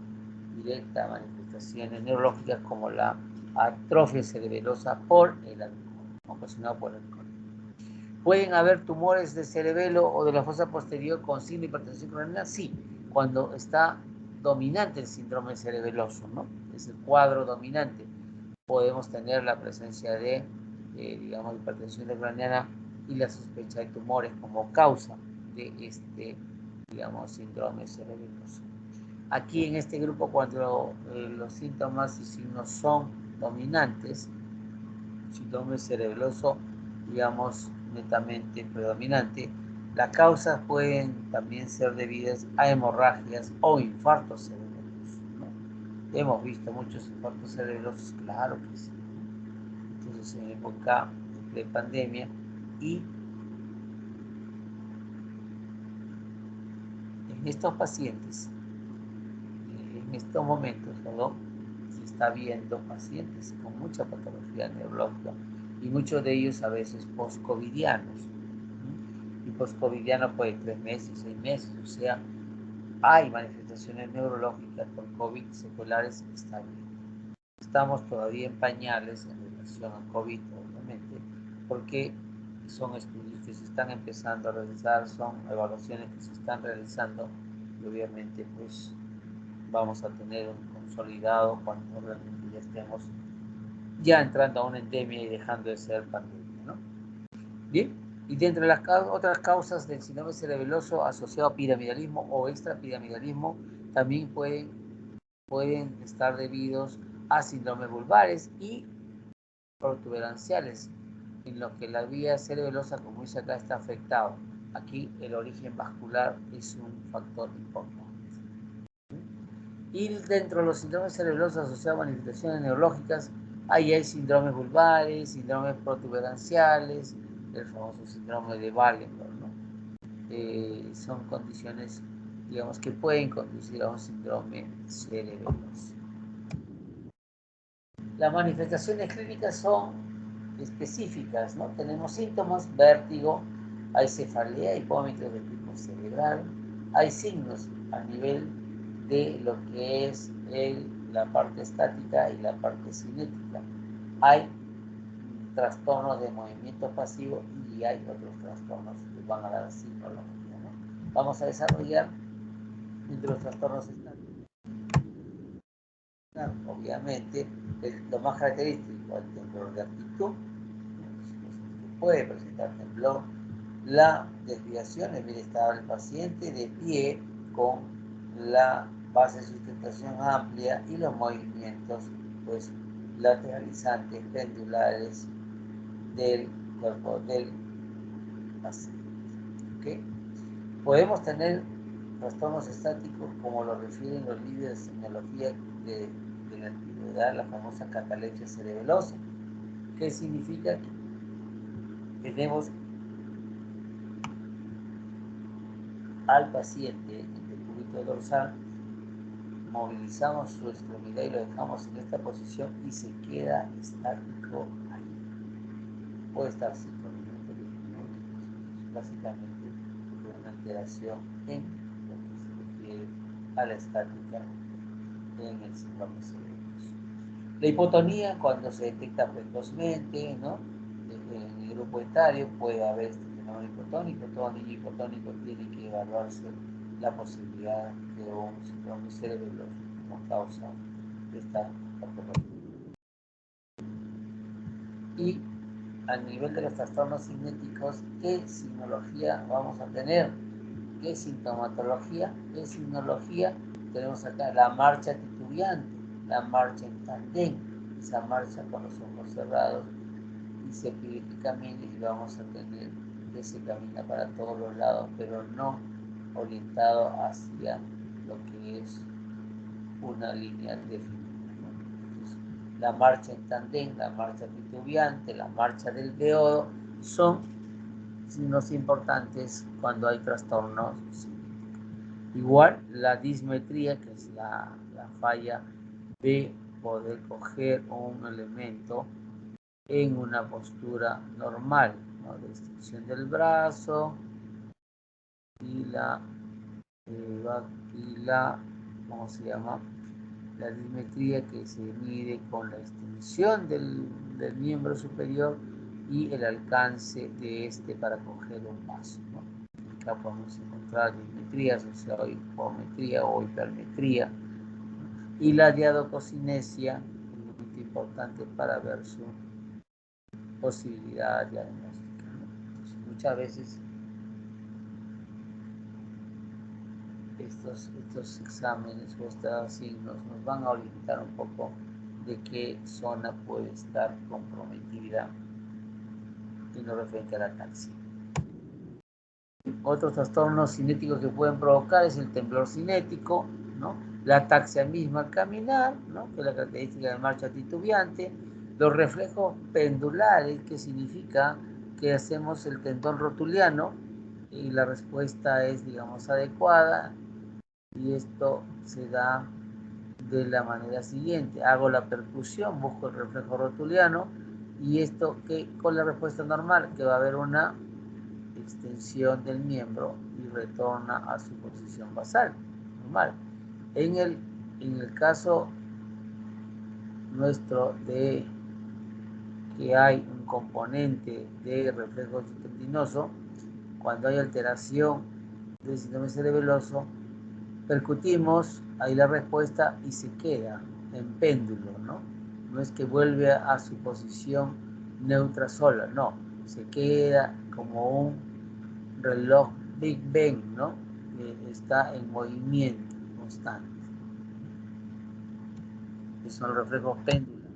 directa a manifestaciones neurológicas como la atrofia cerebelosa por el alcohol, ocasionado por el alcohol. ¿Pueden haber tumores de cerebelo o de la fosa posterior con signo de hipertensión coronaria? Sí, cuando está dominante el síndrome cerebeloso, ¿no? Es el cuadro dominante. Podemos tener la presencia de, digamos, hipertensión craneana y la sospecha de tumores como causa de este, digamos, síndrome cerebeloso. Aquí en este grupo, cuando los síntomas y signos son dominantes, síndrome cerebeloso, digamos, netamente predominante, las causas pueden también ser debidas a hemorragias o infartos cerebrosos, ¿no? Hemos visto muchos infartos cerebrosos, claro que sí. Entonces, en época de pandemia y en estos pacientes, en estos momentos, ¿no? Se está viendo pacientes con mucha patología neurológica y muchos de ellos a veces post-covidianos. Y post-covidiano puede 3 meses, 6 meses, o sea, hay manifestaciones neurológicas por COVID seculares, está bien. Estamos todavía en pañales en relación a COVID, obviamente, porque son estudios que se están empezando a realizar, son evaluaciones que se están realizando y obviamente pues vamos a tener un consolidado cuando realmente ya estemos ya entrando a una endemia y dejando de ser pandemia, ¿no? Bien, Y dentro de las otras causas del síndrome cerebeloso asociado a piramidalismo o extrapiramidalismo, también pueden estar debidos a síndromes vulvares y protuberanciales, en los que la vía cerebelosa, como dice acá, está afectado. Aquí el origen vascular es un factor importante. Y dentro de los síndromes cerebelosos asociados a manifestaciones neurológicas, ahí hay síndromes vulvares, síndromes protuberanciales, el famoso síndrome de Wallenberg, ¿no? Son condiciones, digamos, que pueden conducir a un síndrome cerebeloso. Las manifestaciones clínicas son específicas, ¿no? Tenemos síntomas, vértigo, hay cefalea y vómitos de tipo cerebral, hay signos a nivel de lo que es la parte estática y la parte cinética. Hay trastornos de movimiento pasivo y hay otros trastornos que van a dar psicología, ¿no? Vamos a desarrollar entre los trastornos estáticos. Obviamente, lo más característico, el temblor de actitud, puede presentar temblor, la desviación, el bienestar del paciente de pie con la base de sustentación amplia y los movimientos pues lateralizantes, pendulares del cuerpo del paciente. ¿Okay? Podemos tener trastornos estáticos como lo refieren los libros de semiología de la antigüedad, la famosa catalepsia cerebelosa, que significa que tenemos al paciente en el cúbito dorsal, movilizamos su extremidad y lo dejamos en esta posición y se queda estático ahí. Puede estar 5 minutos, 10 minutos, básicamente una alteración en lo que se refiere a la estática en el síndrome cerebeloso. La hipotonía, cuando se detecta precozmente, ¿no? En el grupo etario puede haber este fenómeno hipotónico. Todo niño hipotónico tiene que evaluarse la posibilidad de un síndrome cerebeloso como causa de esta patología. Y a nivel de los trastornos cinéticos, ¿qué signología vamos a tener? ¿Qué sintomatología? ¿Qué signología? Tenemos acá la marcha titubeante, la marcha en tandem, esa marcha con los ojos cerrados y se pide que camine y vamos a tener que se camina para todos los lados, pero no orientado hacia lo que es una línea definida. Entonces, la marcha en tandem, la marcha titubeante, la marcha del beodo son signos importantes cuando hay trastornos. Igual la dismetría, que es la falla de poder coger un elemento en una postura normal, ¿no? De extensión del brazo y ¿cómo se llama? La dismetría, que se mide con la extensión del miembro superior y el alcance de este para coger un vaso, ¿no? Acá podemos encontrar dismetría asociada a hipometría o hipermetría, y la diadococinesia, es muy importante para ver su posibilidad diagnóstica, ¿no? Entonces, muchas veces estos exámenes o estos signos nos van a orientar un poco de qué zona puede estar comprometida en lo referente a la ataxia. Otros trastornos cinéticos que pueden provocar es el temblor cinético, ¿no? La ataxia misma al caminar, ¿no? Que es la característica de marcha titubeante, los reflejos pendulares, que significa que hacemos el tendón rotuliano y la respuesta es, digamos, adecuada, y esto se da de la manera siguiente: hago la percusión, busco el reflejo rotuliano, y esto que con la respuesta normal, que va a haber una extensión del miembro y retorna a su posición basal normal. En el caso nuestro de que hay un componente de reflejo tendinoso, cuando hay alteración del síndrome cerebeloso, percutimos ahí la respuesta y se queda en péndulo, ¿no? No es que vuelve a su posición neutra sola, no, se queda como un reloj Big Ben, ¿no? Que está en movimiento constante. Que son los reflejos péndulos.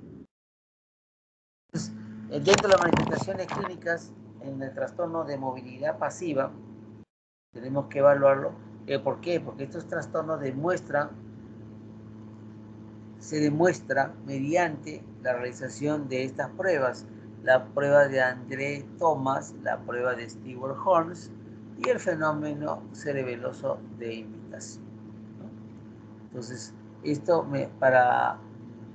Entonces, dentro de las manifestaciones clínicas en el trastorno de movilidad pasiva, tenemos que evaluarlo. ¿Por qué? Porque estos trastornos se demuestra mediante la realización de estas pruebas. La prueba de André Thomas, la prueba de Stewart Holmes y el fenómeno cerebeloso de imitación, ¿no? Entonces, esto para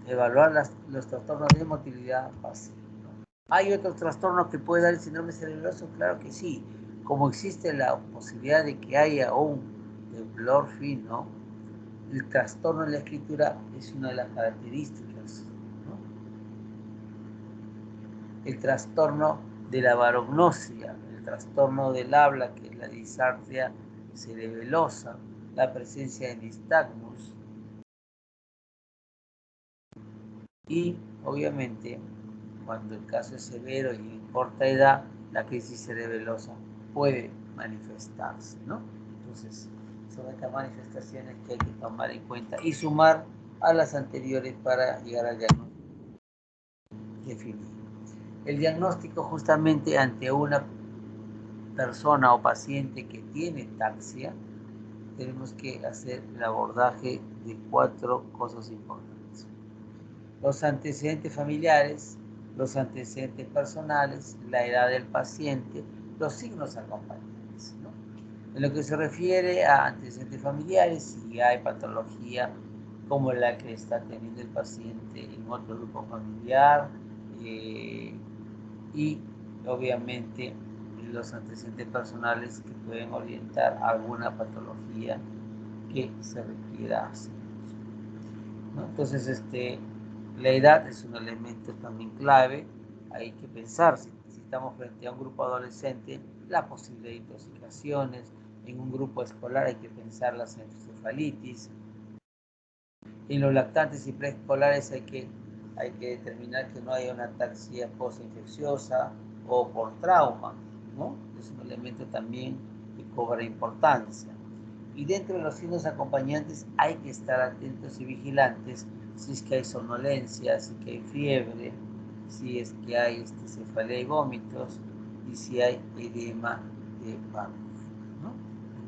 evaluar los trastornos de motilidad pasiva, ¿no? ¿Hay otros trastornos que puede dar el síndrome cerebeloso? Claro que sí. Como existe la posibilidad de que haya un temblor fino, el trastorno en la escritura es una de las características, ¿no? El trastorno de la barognosia, el trastorno del habla, que es la disartria cerebelosa, la presencia de nistagmus y, obviamente, cuando el caso es severo y en corta edad, la crisis cerebelosa puede manifestarse, ¿no? Entonces, son estas manifestaciones que hay que tomar en cuenta y sumar a las anteriores para llegar al diagnóstico definido. El diagnóstico justamente ante una persona o paciente que tiene taxia, tenemos que hacer el abordaje de 4 cosas importantes. Los antecedentes familiares, los antecedentes personales, la edad del paciente, los signos acompañantes, ¿no? En lo que se refiere a antecedentes familiares, si hay patología como la que está teniendo el paciente en otro grupo familiar, y obviamente los antecedentes personales que pueden orientar a alguna patología que se requiera hacer, ¿no? Entonces, la edad es un elemento también clave. Hay que pensar, si estamos frente a un grupo adolescente, la posibilidad de intoxicaciones. En un grupo escolar hay que pensar las encefalitis. En los lactantes y preescolares hay que determinar que no haya una ataxia postinfecciosa o por trauma, ¿no? Es un elemento también que cobra importancia. Y dentro de los signos acompañantes hay que estar atentos y vigilantes si es que hay somnolencia, si es que hay fiebre, si es que hay cefalea y vómitos y si hay edema de Barrett, ¿no?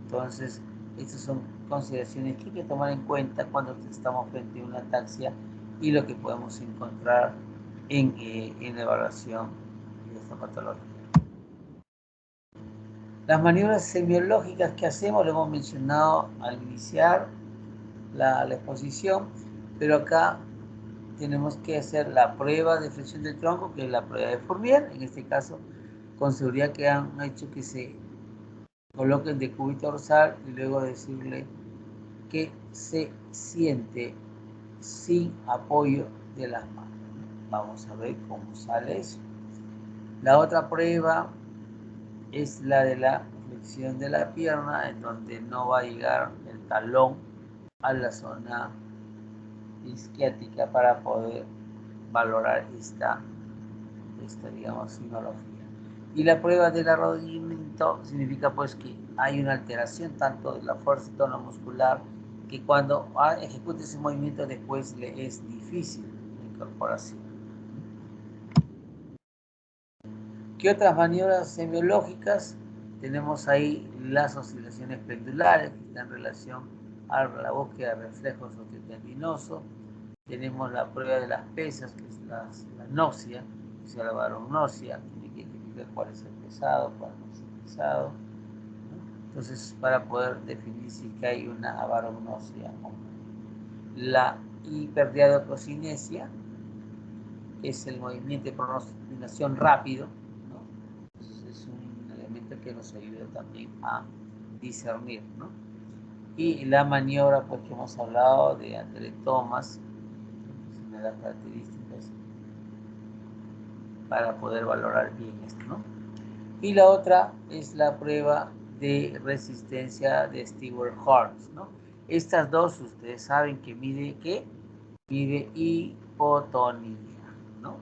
Entonces, estas son consideraciones que hay que tomar en cuenta cuando estamos frente a una ataxia y lo que podemos encontrar en la evaluación de esta patología. Las maniobras semiológicas que hacemos, lo hemos mencionado al iniciar la exposición, pero acá tenemos que hacer la prueba de flexión del tronco, que es la prueba de Fournier. En este caso, con seguridad que han hecho que se coloquen de cúbito dorsal y luego decirle que se siente sin apoyo de las manos. Vamos a ver cómo sale eso. La otra prueba es la de la flexión de la pierna, en donde no va a llegar el talón a la zona isquiática para poder valorar esta digamos, sinología. Y la prueba del arrodillamiento significa pues que hay una alteración tanto de la fuerza y tono muscular, que cuando ejecute ese movimiento después le es difícil la incorporación. ¿Qué otras maniobras semiológicas? Tenemos ahí las oscilaciones pendulares, que están en relación a la búsqueda de reflejos osteotendinosos. Tenemos la prueba de las pesas, que es la gnosia, o sea, la barognosia, tiene que identificar cuál es el pesado, cuál no es el pesado, ¿no? Entonces, para poder definir si hay una abarognosia o no. La hiperdiadococinesia, que es el movimiento de pronosticación rápido, ¿no? Entonces, es un elemento que nos ayuda también a discernir, ¿no? Y la maniobra, pues, que hemos hablado de André Thomas, una de las características para poder valorar bien esto, ¿no? Y la otra es la prueba de resistencia de Stewart Holmes, ¿no? Estas dos, ustedes saben que mide, ¿qué? Mide hipotonía, ¿no?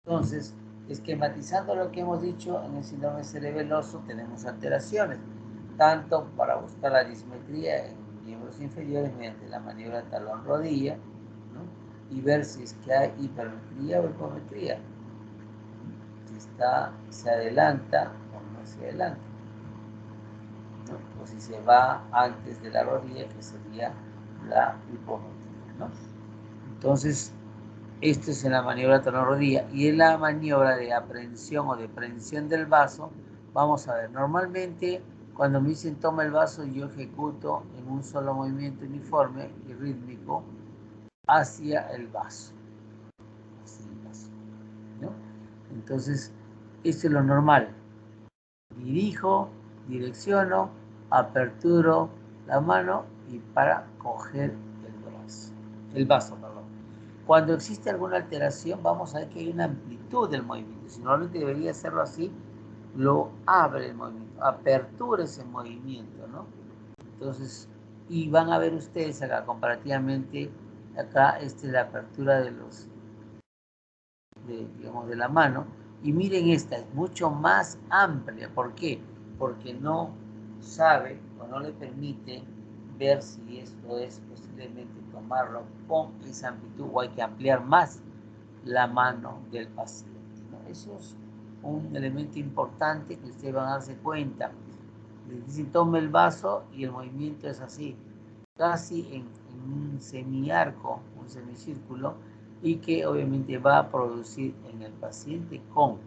Entonces, Esquematizando lo que hemos dicho, en el síndrome cerebeloso tenemos alteraciones, tanto para buscar la dismetría en miembros inferiores mediante la maniobra talón-rodilla, ¿no? Y ver si es que hay hipermetría o hipometría, si se adelanta o no se adelanta, ¿no? O si se va antes de la rodilla, que sería la hipometría, ¿no? Entonces, esto es en la maniobra talón-rodilla. Y en la maniobra de aprehensión o de prensión del vaso, vamos a ver, normalmente cuando me dicen toma el vaso, yo ejecuto en un solo movimiento uniforme y rítmico hacia el vaso. Hacia el vaso, ¿no? Entonces, esto es lo normal. Dirijo, direcciono, aperturo la mano y para coger el vaso, perdón. Cuando existe alguna alteración, vamos a ver que hay una amplitud del movimiento. Si normalmente debería hacerlo así, lo abre el movimiento, apertura ese movimiento, ¿no? Entonces, y van a ver ustedes acá, comparativamente, acá esta es la apertura de los, digamos, de la mano, y miren esta, es mucho más amplia. ¿Por qué? Porque no sabe o no le permite ver si esto es posiblemente tomarlo con esa amplitud o hay que ampliar más la mano del paciente, ¿no? Eso es un elemento importante que ustedes van a darse cuenta. Les dicen tome el vaso y el movimiento es así, casi en un semiarco, un semicírculo, y que obviamente va a producir en el paciente con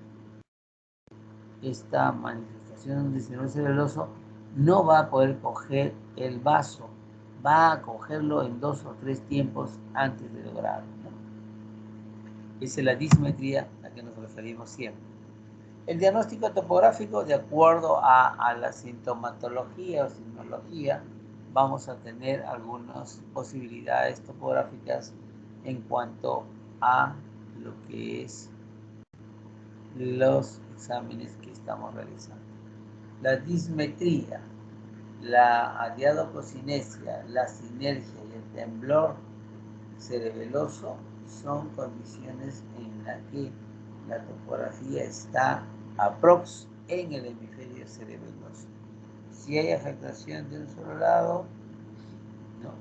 esta manifestación de síndrome cerebeloso, no va a poder coger el vaso, va a cogerlo en 2 o 3 tiempos antes de lograrlo, ¿no? Esa es la dismetría a la que nos referimos siempre. El diagnóstico topográfico, de acuerdo a la sintomatología o semiología, vamos a tener algunas posibilidades topográficas en cuanto a lo que es los exámenes que estamos realizando. La dismetría, la adiadococinesia, la sinergia y el temblor cerebeloso son condiciones en las que la topografía está aprox en el hemisferio cerebeloso. Si hay afectación de un solo lado, ¿no?,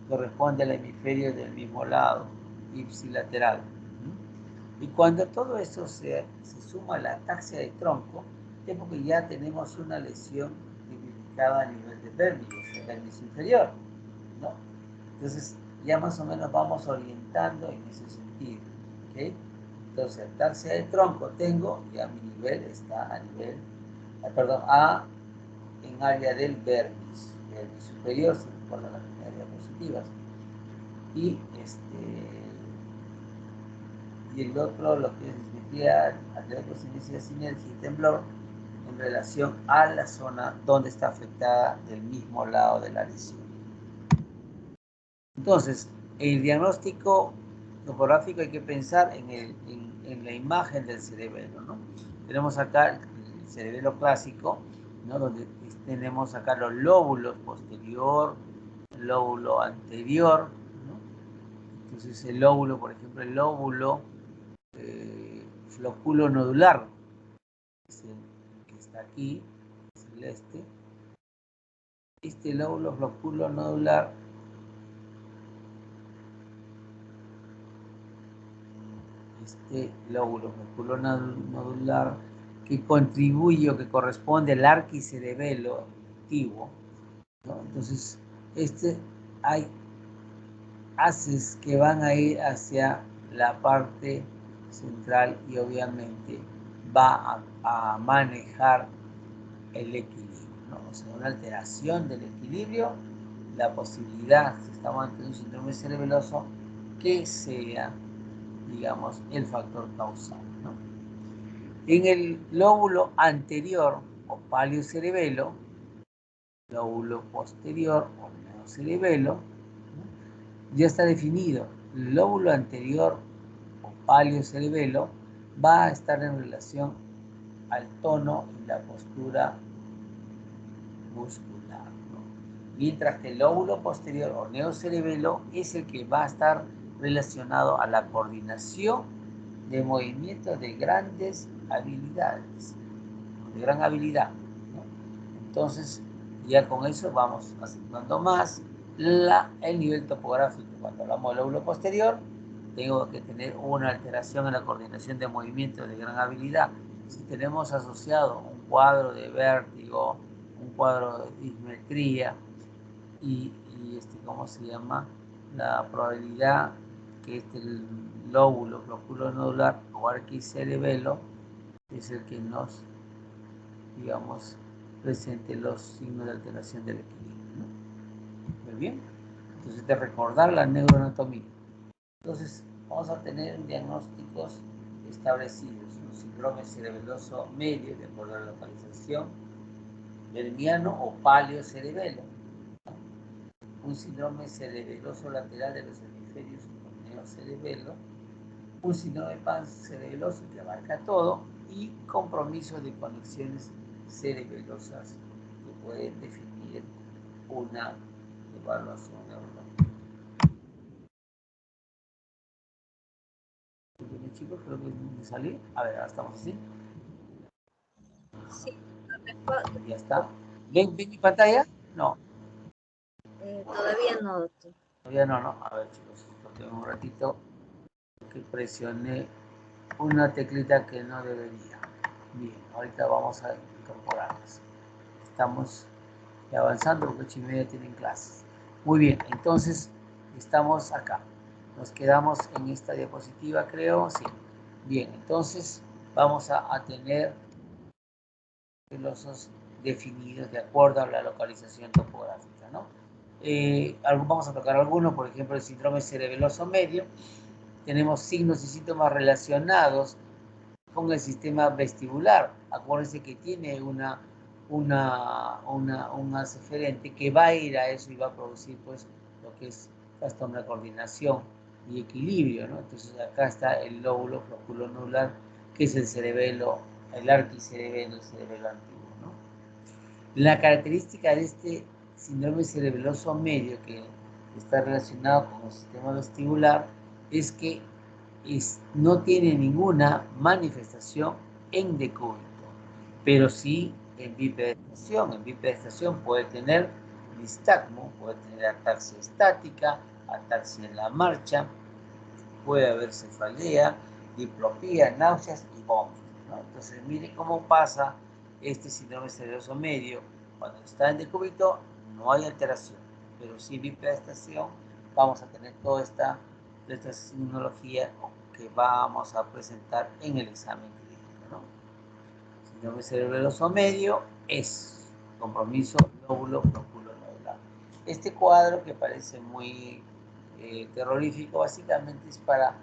corresponde al hemisferio del mismo lado, ipsilateral. Y cuando todo esto se suma a la ataxia de tronco, es porque ya tenemos una lesión tipificada a nivel de pelvis inferior, ¿no? Entonces, ya más o menos vamos orientando en ese sentido, ¿ok? Entonces, ataxia de tronco tengo, y a mi nivel está a nivel, perdón, en área del vermis superior, si recuerdan las primeras diapositivas. Y el otro, lo que es dismetría, adiadococinesia, sinergia y temblor, en relación a la zona donde está afectada del mismo lado de la lesión. Entonces, el diagnóstico topográfico hay que pensar en la imagen del cerebelo, ¿no? Tenemos acá el cerebelo clásico, ¿no?, donde tenemos acá los lóbulos posterior, el lóbulo anterior, ¿no? Entonces el lóbulo, por ejemplo, el lóbulo floculonodular, es el que está aquí, es el este lóbulo floculonodular lóbulo nodular que contribuye o que corresponde al arquicerebelo activo, ¿no? Entonces, hay haces que van a ir hacia la parte central y obviamente va a manejar el equilibrio, ¿no? O sea, una alteración del equilibrio, la posibilidad, si estamos ante un síndrome cerebeloso, que sea, digamos, el factor causal, ¿no? En el lóbulo anterior o paliocerebelo, lóbulo posterior o neocerebelo, ¿no?, ya está definido. El lóbulo anterior o paliocerebelo va a estar en relación al tono y la postura muscular, ¿no? Mientras que el lóbulo posterior o neocerebelo es el que va a estar relacionado a la coordinación de movimiento de grandes habilidades, de gran habilidad, ¿no? Entonces, ya con eso vamos acentuando más el nivel topográfico. Cuando hablamos del lóbulo posterior, tengo que tener una alteración en la coordinación de movimientos de gran habilidad. Si tenemos asociado un cuadro de vértigo, un cuadro de dismetría y ¿cómo se llama? La probabilidad que el lóbulo flóculo-nodular o arquicerebelo es el que nos, digamos, presente los signos de alteración del equilibrio, ¿no? Muy bien. Entonces, de recordar la neuroanatomía. Entonces, vamos a tener diagnósticos establecidos. Un síndrome cerebeloso medio, de acuerdo a la localización, vermiano o paleo-cerebelo. Un síndrome cerebeloso lateral de los hemisferios superior-cerebelo. Un síndrome pancerebeloso que abarca todo y compromiso de conexiones cerebelosas que pueden definir una evaluación neurológica. Bien, chicos, creo que me salí. A ver, ahora estamos así. Sí. Ya está. ¿Ven mi pantalla? No. Todavía no, doctor. Todavía no, no. A ver, chicos, porque un ratito que presioné una teclita que no debería. Bien, ahorita vamos a incorporarlas. Estamos avanzando porque 8:30 tienen clases. Muy bien, entonces estamos acá. Nos quedamos en esta diapositiva, creo. Sí. Bien, entonces vamos a tener los definidos de acuerdo a la localización topográfica, ¿no? Vamos a tocar algunos, por ejemplo, el síndrome cerebeloso medio. Tenemos signos y síntomas relacionados con el sistema vestibular. Acuérdense que tiene un aferente que va a ir a eso y va a producir pues lo que es hasta una coordinación y equilibrio, ¿no? Entonces acá está el lóbulo flóculo-nodular, que es el cerebelo, el arquicerebelo, el cerebelo antiguo, ¿no? La característica de este síndrome cerebeloso medio que está relacionado con el sistema vestibular es que no tiene ninguna manifestación en decúbito, pero sí en bipedestación. En bipedestación puede tener nistagmo, puede tener ataxia estática, ataxia en la marcha, puede haber cefalea, diplopía, náuseas y vómitos, ¿no? Entonces, mire cómo pasa este síndrome cerebeloso medio. Cuando está en decúbito no hay alteración, pero sí en bipedestación vamos a tener toda esta signología que vamos a presentar en el examen clínico, ¿no? Síndrome cerebeloso medio es compromiso lóbulo flóculo nodular. Este cuadro, que parece muy terrorífico, básicamente es para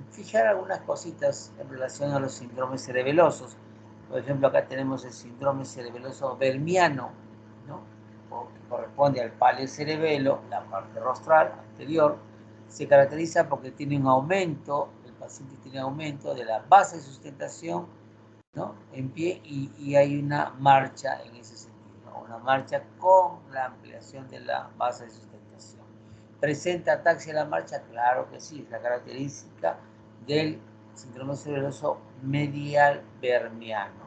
fijar algunas cositas en relación a los síndromes cerebelosos. Por ejemplo, acá tenemos el síndrome cerebeloso vermiano, ¿no? Que corresponde al paleo-cerebelo, la parte rostral anterior. Se caracteriza porque tiene un aumento, el paciente tiene aumento de la base de sustentación, ¿no? En pie, y hay una marcha en ese sentido, ¿no? Una marcha con la ampliación de la base de sustentación. ¿Presenta ataxia en la marcha? Claro que sí, es la característica del síndrome cerebeloso medial vermiano.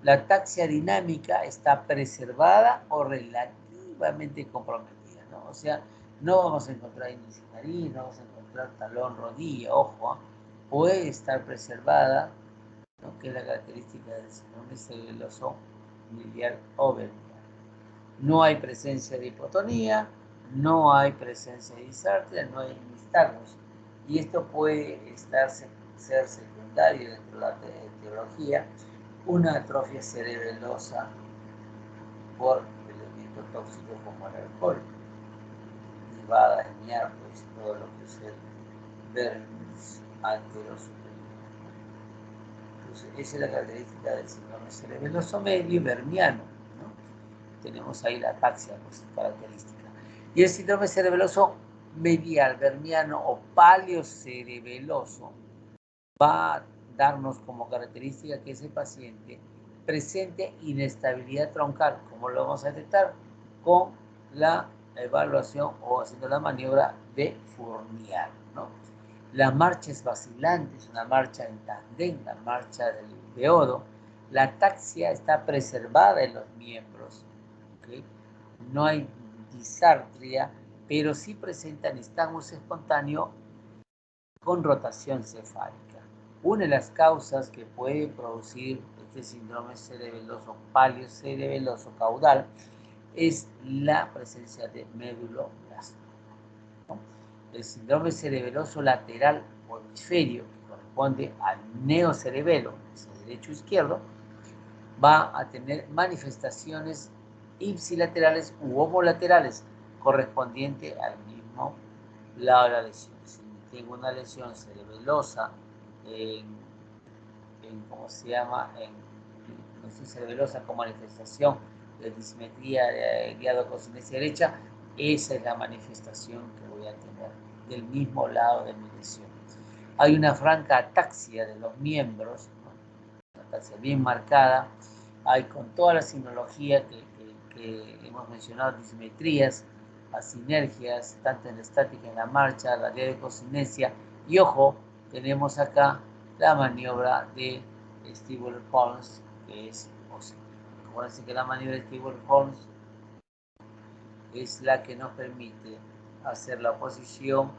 La ataxia dinámica está preservada o relativamente comprometida, ¿no? O sea, no vamos a encontrar índice nariz, no vamos a encontrar talón, rodilla, ojo, puede estar preservada, ¿no? Que es la característica del síndrome cerebeloso medial o vermiano. No hay presencia de hipotonía, no hay presencia de disartria, no hay nistagmos. Y esto puede ser secundario dentro de la etiología, una atrofia cerebelosa por elementos tóxicos como el alcohol, y va a dañar pues todo lo que es el vermis anterosuperior. Entonces, esa es la característica del síndrome cerebeloso medio y vermiano, ¿no? Tenemos ahí la ataxia, pues, característica. Y el síndrome cerebeloso medial, vermiano o paleocerebeloso va a darnos como característica que ese paciente presente inestabilidad troncal. ¿Cómo lo vamos a detectar? Con la evaluación o haciendo la maniobra de Fournier, ¿no? La marcha es vacilante, es una marcha en tandem, la marcha del beodo. La ataxia está preservada en los miembros, ¿okay? No hay disartria, pero sí presentan nistagmus espontáneo con rotación cefálica. Una de las causas que puede producir este síndrome cerebeloso, palio-cerebeloso caudal, es la presencia de meduloblasto, ¿no? El síndrome cerebeloso lateral o hemisferio, que corresponde al neocerebelo, es el derecho o izquierdo, va a tener manifestaciones ipsilaterales u homolaterales correspondiente al mismo lado de la lesión. Si tengo una lesión cerebelosa ¿cómo se llama? No sé, cerebelosa con manifestación de disimetría de gliadococinesia derecha, esa es la manifestación que voy a tener del mismo lado de mi lesión. Hay una franca ataxia de los miembros, ¿no? Una ataxia bien marcada. Hay con toda la sinología que hemos mencionado, disimetrías, asinergias, tanto en la estática, en la marcha, la gliadococinesia. Y ojo, tenemos acá la maniobra de Stieber-Holmes, que es positiva. Acuérdense que la maniobra de Stieber-Holmes es la que nos permite hacer la oposición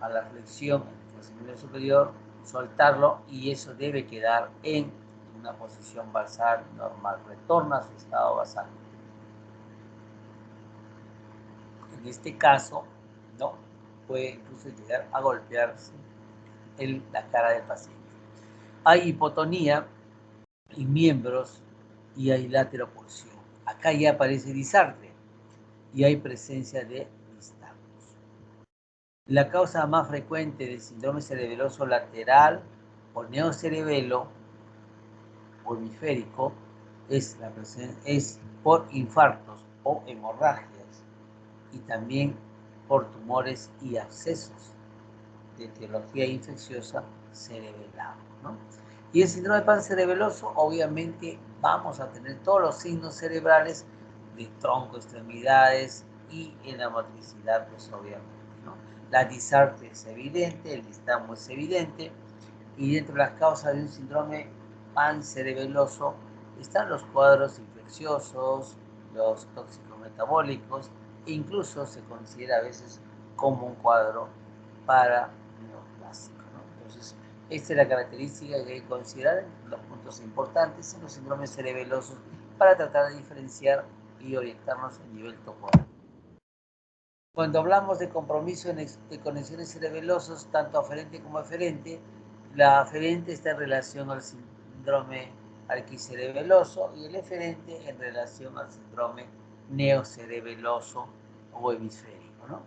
a la flexión en el nivel superior, soltarlo, y eso debe quedar en una posición basal normal. Retorna a su estado basal. En este caso, no puede incluso llegar a golpearse la cara del paciente. Hay hipotonía y miembros y hay lateropulsión. Acá ya aparece disartria y hay presencia de nistagmus. La causa más frecuente del síndrome cerebeloso lateral o neocerebelo o hemisférico es por infartos o hemorragias y también por tumores y abscesos de etiología infecciosa cerebral, ¿no? Y el síndrome pancerebeloso, obviamente, vamos a tener todos los signos cerebrales de tronco, extremidades y en la motricidad, pues obviamente, ¿no? La disartria es evidente, el nistagmo es evidente, y dentro de las causas de un síndrome pancerebeloso están los cuadros infecciosos, los tóxicos metabólicos, e incluso se considera a veces como un cuadro paraneoplásico, ¿no? Entonces, esta es la característica que hay que considerar, los puntos importantes en los síndromes cerebelosos para tratar de diferenciar y orientarnos a nivel topográfico. Cuando hablamos de compromiso de conexiones cerebelosos, tanto aferente como eferente, la aferente está en relación al síndrome arquicerebeloso y el eferente en relación al síndrome neocerebeloso o hemisférico, ¿no?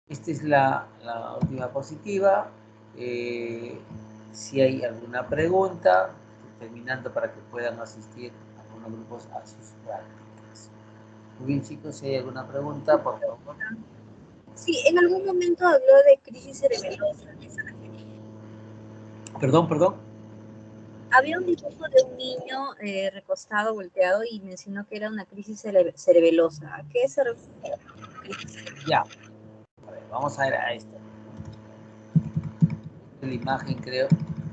Esta es la última positiva. Si hay alguna pregunta, terminando para que puedan asistir algunos grupos a sus prácticas. Muy bien, chicos, si hay alguna pregunta, por favor. Sí, en algún momento habló de crisis cerebelosa. Perdón. Había un dibujo de un niño recostado, volteado, y mencionó que era una crisis cerebelosa. ¿A qué se refiere? Ya. A ver, vamos a ver a esto. La imagen, creo,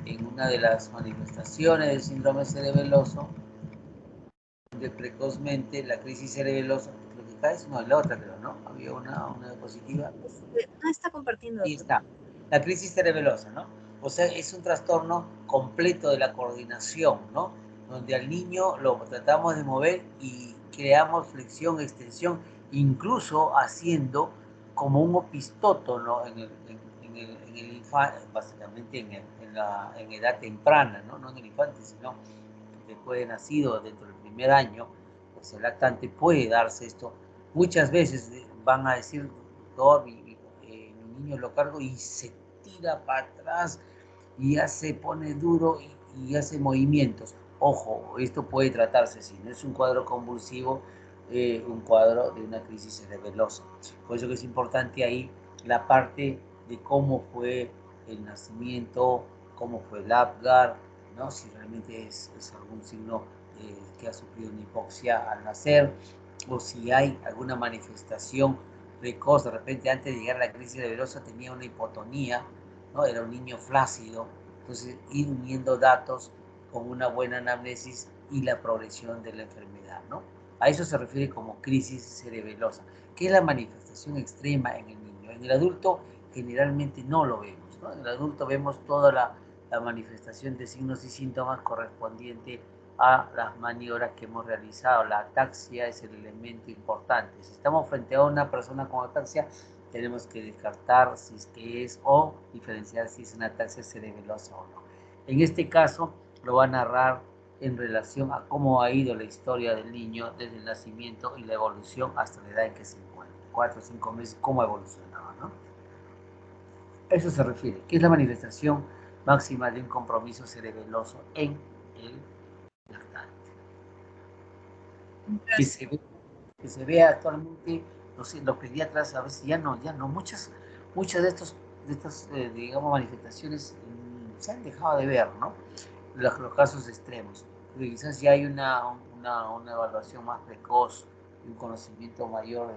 en una de las manifestaciones del síndrome cerebeloso, de precozmente la crisis cerebelosa, creo que cae, no, la otra creo, ¿no? Había una diapositiva. No está compartiendo. Ahí está, la crisis cerebelosa, ¿no? O sea, es un trastorno completo de la coordinación, ¿no? Donde al niño lo tratamos de mover y creamos flexión, extensión, incluso haciendo como un opistótono en el infante, básicamente en edad temprana, ¿no? No en el infante, sino después de nacido, dentro del primer año, pues el lactante puede darse esto. Muchas veces van a decir, doctor, mi niño lo cargo y se tira para atrás y ya se pone duro y hace movimientos. Ojo, esto puede tratarse, si no es un cuadro convulsivo, un cuadro de una crisis cerebelosa. Por eso que es importante ahí la parte de cómo fue el nacimiento, cómo fue el Apgar, ¿no? Si realmente es algún signo que ha sufrido una hipoxia al nacer, o si hay alguna manifestación precoz, de repente antes de llegar a la crisis cerebelosa tenía una hipotonía, ¿no? Era un niño flácido, entonces ir uniendo datos con una buena anamnesis y la progresión de la enfermedad, ¿no? A eso se refiere como crisis cerebelosa, que es la manifestación extrema en el niño. En el adulto generalmente no lo vemos, ¿no? En el adulto vemos toda la manifestación de signos y síntomas correspondiente a las maniobras que hemos realizado. La ataxia es el elemento importante. Si estamos frente a una persona con ataxia, tenemos que descartar si es que es o diferenciar si es una ataxia cerebelosa o no. En este caso, lo va a narrar en relación a cómo ha ido la historia del niño desde el nacimiento y la evolución hasta la edad en que se encuentra. 4 o 5 meses, cómo ha evolucionado, ¿no? A eso se refiere, que es la manifestación máxima de un compromiso cerebeloso en el lactante. Que se ve actualmente, los pediatras a veces ya no, muchas de estas, digamos, manifestaciones se han dejado de ver, ¿no? Los casos extremos. Porque quizás ya hay una evaluación más precoz, un conocimiento mayor,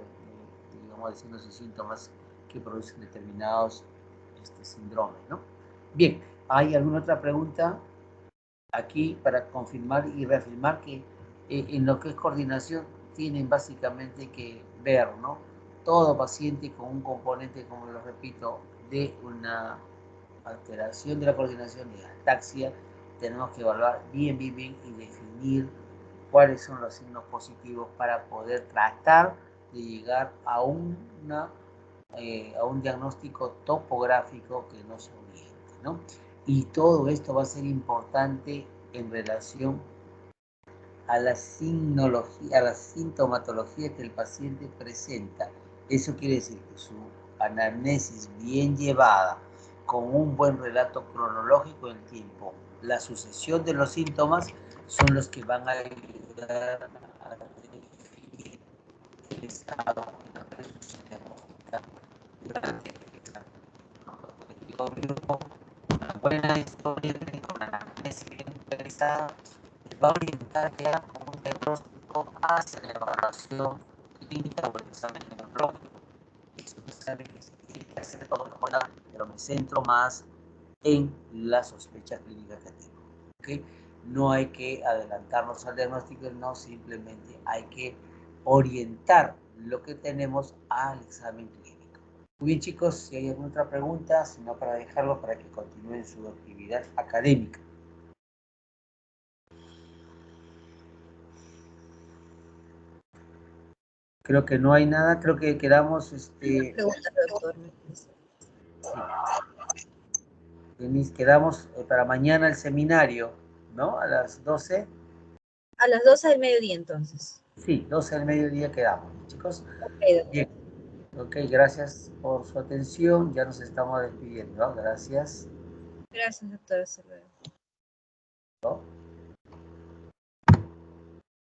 digamos, de signos y síntomas que producen determinados síndromes, ¿no? Bien, ¿hay alguna otra pregunta aquí para confirmar y reafirmar que en lo que es coordinación tienen básicamente que ver, ¿no? Todo paciente con un componente, como lo repito, de una alteración de la coordinación de ataxia, tenemos que evaluar bien y definir cuáles son los signos positivos para poder tratar de llegar a un diagnóstico topográfico que nos oriente, ¿no? Y todo esto va a ser importante en relación a la sintomatología que el paciente presenta. Eso quiere decir que su anamnesis bien llevada, con un buen relato cronológico en tiempo, la sucesión de los síntomas son los que van a ayudar a definir el estado de la presunción diagnóstica durante el examen. Una buena historia clínica, una anamnesis bien realizada, va a orientar ya como un diagnóstico hacia la evaluación clínica o el examen neurológico. Eso se sabe que se tiene que hacer todo lo bueno, pero me centro más en la sospecha clínica que tengo. ¿Okay? No hay que adelantarnos al diagnóstico, no, simplemente hay que orientar lo que tenemos al examen clínico. Muy bien, chicos, si hay alguna otra pregunta, sino para dejarlo para que continúen su actividad académica. Creo que no hay nada, creo que quedamos... Pregunta, doctor. Sí. Denise, quedamos para mañana el seminario, ¿no? A las 12. A las 12 del mediodía, entonces. Sí, 12 del mediodía quedamos, chicos. Okay, bien. Ok, gracias por su atención. Ya nos estamos despidiendo, ¿no? Gracias. Gracias, doctor. Hasta luego. ¿No?